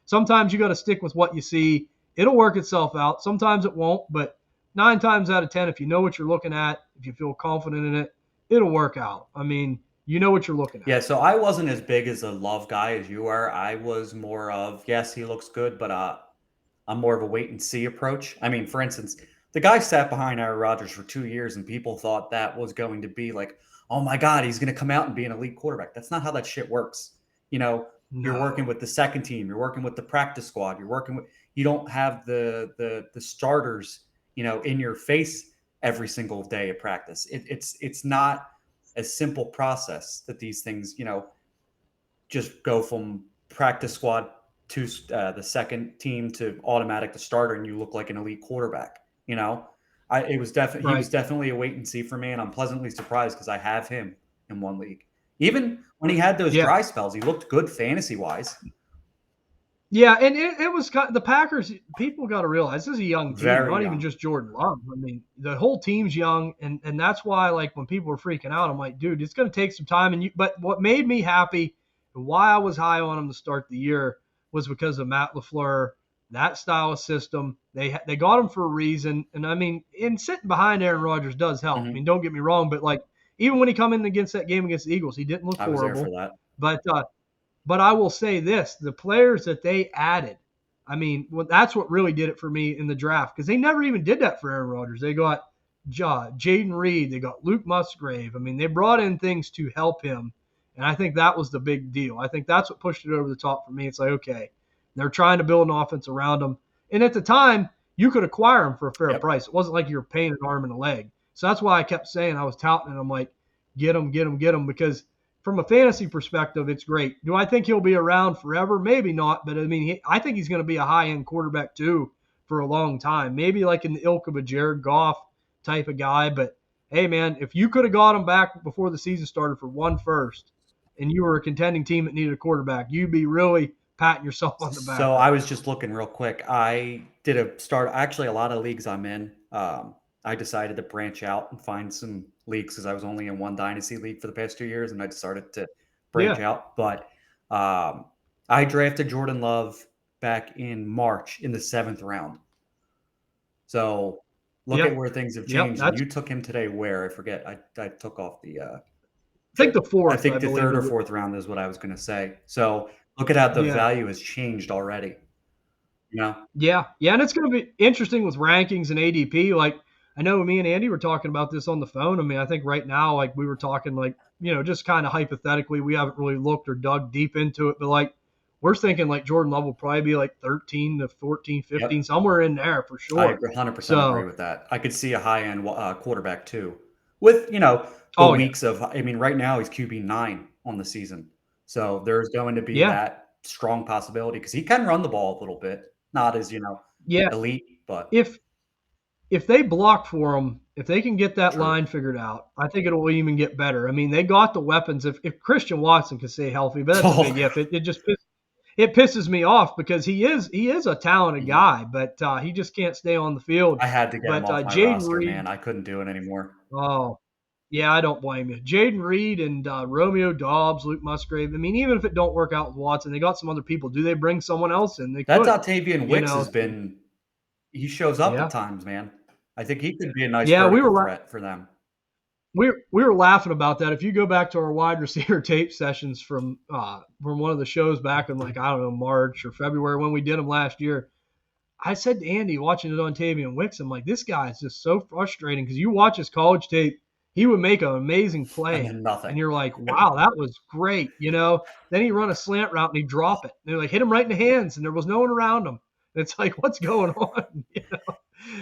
Sometimes you gotta stick with what you see. It'll work itself out. Sometimes it won't, but 9 times out of 10, if you know what you're looking at, if you feel confident in it, it'll work out. I mean, you know what you're looking at.
Yeah, so I wasn't as big as a Love guy as you are. I was more of, yes, he looks good, but I'm more of a wait-and-see approach. I mean, for instance, the guy sat behind Aaron Rodgers for 2 years, and people thought that was going to be like, oh, my God, he's going to come out and be an elite quarterback. That's not how that shit works. You're working with the second team. You're working with the practice squad. You don't have the starters, in your face every single day of practice. It's not a simple process that these things, just go from practice squad to the second team to automatic to starter, and you look like an elite quarterback. He was definitely a wait and see for me, and I'm pleasantly surprised because I have him in one league. Even when he had those dry spells, he looked good fantasy wise.
Yeah, and it was the Packers. People got to realize this is a young team, not even just Jordan Love. I mean, the whole team's young, and that's why, like, when people were freaking out, I'm like, dude, it's going to take some time. But what made me happy and why I was high on him to start the year was because of Matt LaFleur, that style of system. They got him for a reason, and I mean, and sitting behind Aaron Rodgers does help. I mean, don't get me wrong, but like even when he come in against that game against the Eagles, he didn't look horrible. I was there for that. But I will say this, the players that they added, I mean, that's what really did it for me in the draft because they never even did that for Aaron Rodgers. They got Jaden Reed. They got Luke Musgrave. I mean, they brought in things to help him, and I think that was the big deal. I think that's what pushed it over the top for me. It's like, okay, they're trying to build an offense around him. And at the time, you could acquire him for a fair price. It wasn't like you were paying an arm and a leg. So that's why I kept saying I was touting it. I'm like, get him, because – from a fantasy perspective, it's great. Do I think he'll be around forever? Maybe not, but I mean, I think he's going to be a high-end quarterback too for a long time. Maybe like in the ilk of a Jared Goff type of guy. But hey, man, if you could have got him back before the season started for 1 first, and you were a contending team that needed a quarterback, you'd be really patting yourself on the back.
So I was just looking real quick. I did actually a lot of leagues I'm in. I decided to branch out and find some leagues because I was only in one dynasty league for the past 2 years, and I started to branch out. But I drafted Jordan Love back in March in the 7th round. So look
Yep.
at where things have
Yep,
changed. And you took him today where? I forget. I took off the
I think the fourth.
I think the
believe
third or
it was.
fourth round is what I was going to say. So look at how the
Yeah.
value has changed already. You know?
Yeah, and it's going to be interesting with rankings and ADP. Like, I know me and Andy were talking about this on the phone. I mean, I think right now, like, we were talking, like, just kind of hypothetically, we haven't really looked or dug deep into it, but like, we're thinking like Jordan Love will probably be like 13 to 14, 15, somewhere in there for sure.
I 100% agree with that. I could see a high end quarterback too, with weeks of. I mean, right now he's QB9 on the season, so there's going to be that strong possibility because he can run the ball a little bit, not as elite, but
if they block for him, if they can get that line figured out, I think it'll even get better. I mean, they got the weapons. If Christian Watson can stay healthy, but that's a big if. It just it pisses me off because he is a talented guy, but he just can't stay on the field.
I had to get him off my roster, man. I couldn't do it anymore.
Oh, yeah, I don't blame you. Jaden Reed and Romeo Dobbs, Luke Musgrave. I mean, even if it don't work out with Watson, they got some other people. Do they bring someone else in?
That's Octavian Wicks has been. He shows up at times, man. I think he could be a nice vertical threat for them.
We were laughing about that. If you go back to our wide receiver tape sessions from one of the shows back in March or February when we did them last year, I said to Andy watching it on Tavian Wicks, I'm like, this guy is just so frustrating because you watch his college tape, he would make an amazing play, and you're like, wow, that was great, Then he run a slant route and he drop it, and they're like, hit him right in the hands, and there was no one around him. And it's like, what's going on?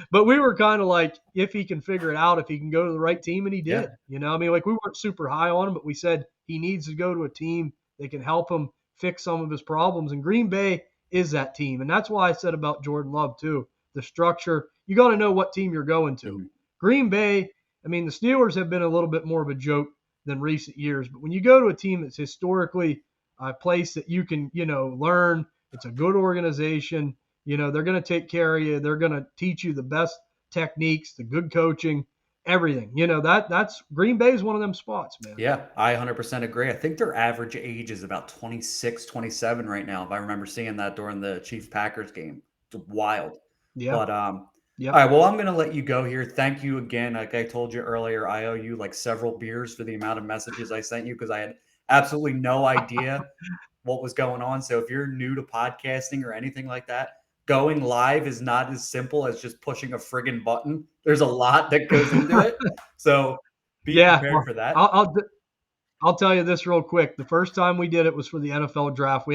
But we were kind of like, if he can figure it out, if he can go to the right team, and he did. I mean, like we weren't super high on him, but we said he needs to go to a team that can help him fix some of his problems. And Green Bay is that team. And that's why I said about Jordan Love too. The structure, you got to know what team you're going to. Mm-hmm. Green Bay, I mean, the Steelers have been a little bit more of a joke than recent years. But when you go to a team that's historically a place that you can, learn, it's a good organization. They're going to take care of you. They're going to teach you the best techniques, the good coaching, everything. That's Green Bay is one of them spots, man.
Yeah, I 100% agree. I think their average age is about 26, 27 right now. If I remember seeing that during the Chiefs-Packers game. It's wild.
Yeah.
But, all right, well, I'm going to let you go here. Thank you again. Like I told you earlier, I owe you like several beers for the amount of messages I sent you because I had absolutely no idea what was going on. So if you're new to podcasting or anything like that, going live is not as simple as just pushing a friggin' button. There's a lot that goes into it. So be prepared for that.
I'll tell you this real quick. The first time we did it was for the NFL draft.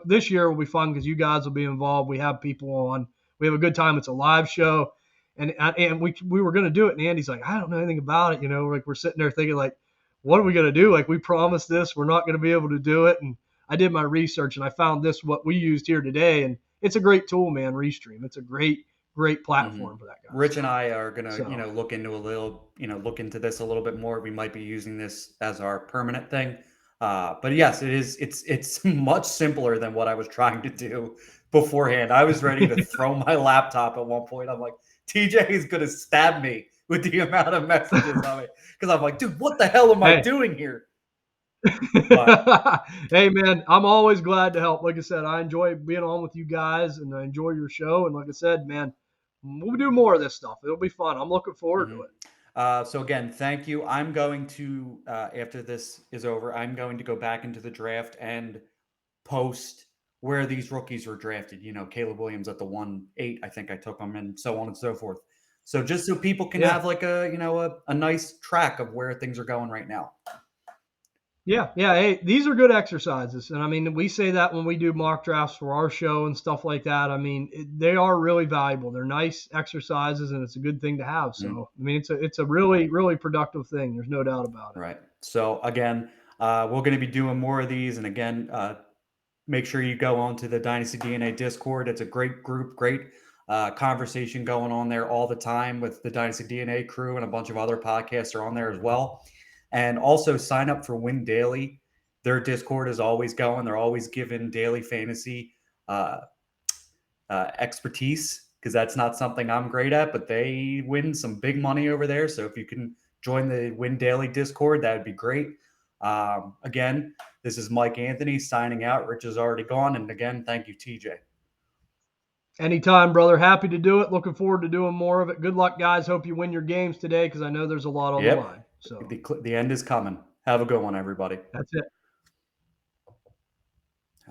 This year will be fun because you guys will be involved. We have people on. We have a good time. It's a live show. And we were going to do it. And Andy's like, I don't know anything about it. Like we're sitting there thinking like, what are we going to do? Like we promised this. We're not going to be able to do it. And I did my research and I found what we used here today. And it's a great tool, man. Restream. It's a great platform for that guy.
Rich and I are gonna, look into this a little bit more. We might be using this as our permanent thing. But yes, it is. It's much simpler than what I was trying to do beforehand. I was ready to throw my laptop at one point. I'm like, TJ is gonna stab me with the amount of messages on it because I'm like, dude, what the hell am I doing here?
Hey man, I'm always glad to help. Like I said, I enjoy being on with you guys and I enjoy your show. And like I said, man, we'll do more of this stuff. It'll be fun. I'm looking forward to it.
So again, thank you. I'm going to, after this is over, I'm going to go back into the draft and post where these rookies were drafted. Caleb Williams at the 1-8, I think I took them, and so on and so forth. So just so people can have like a nice track of where things are going right now.
Yeah. Hey, these are good exercises. And I mean, we say that when we do mock drafts for our show and stuff like that. I mean, they are really valuable. They're nice exercises and it's a good thing to have. So, I mean, it's a really, really productive thing. There's no doubt about it.
Right. So again, we're going to be doing more of these. And again, make sure you go on to the Dynasty DNA Discord. It's a great group, great conversation going on there all the time with the Dynasty DNA crew, and a bunch of other podcasts are on there as well. And also sign up for Win Daily. Their Discord is always going. They're always giving daily fantasy expertise because that's not something I'm great at, but they win some big money over there. So if you can join the Win Daily Discord, that would be great. Again, this is Mike Anthony signing out. Rich is already gone. And again, thank you, TJ.
Anytime, brother. Happy to do it. Looking forward to doing more of it. Good luck, guys. Hope you win your games today because I know there's a lot on the line. So
The end is coming. Have a good one, everybody.
That's it.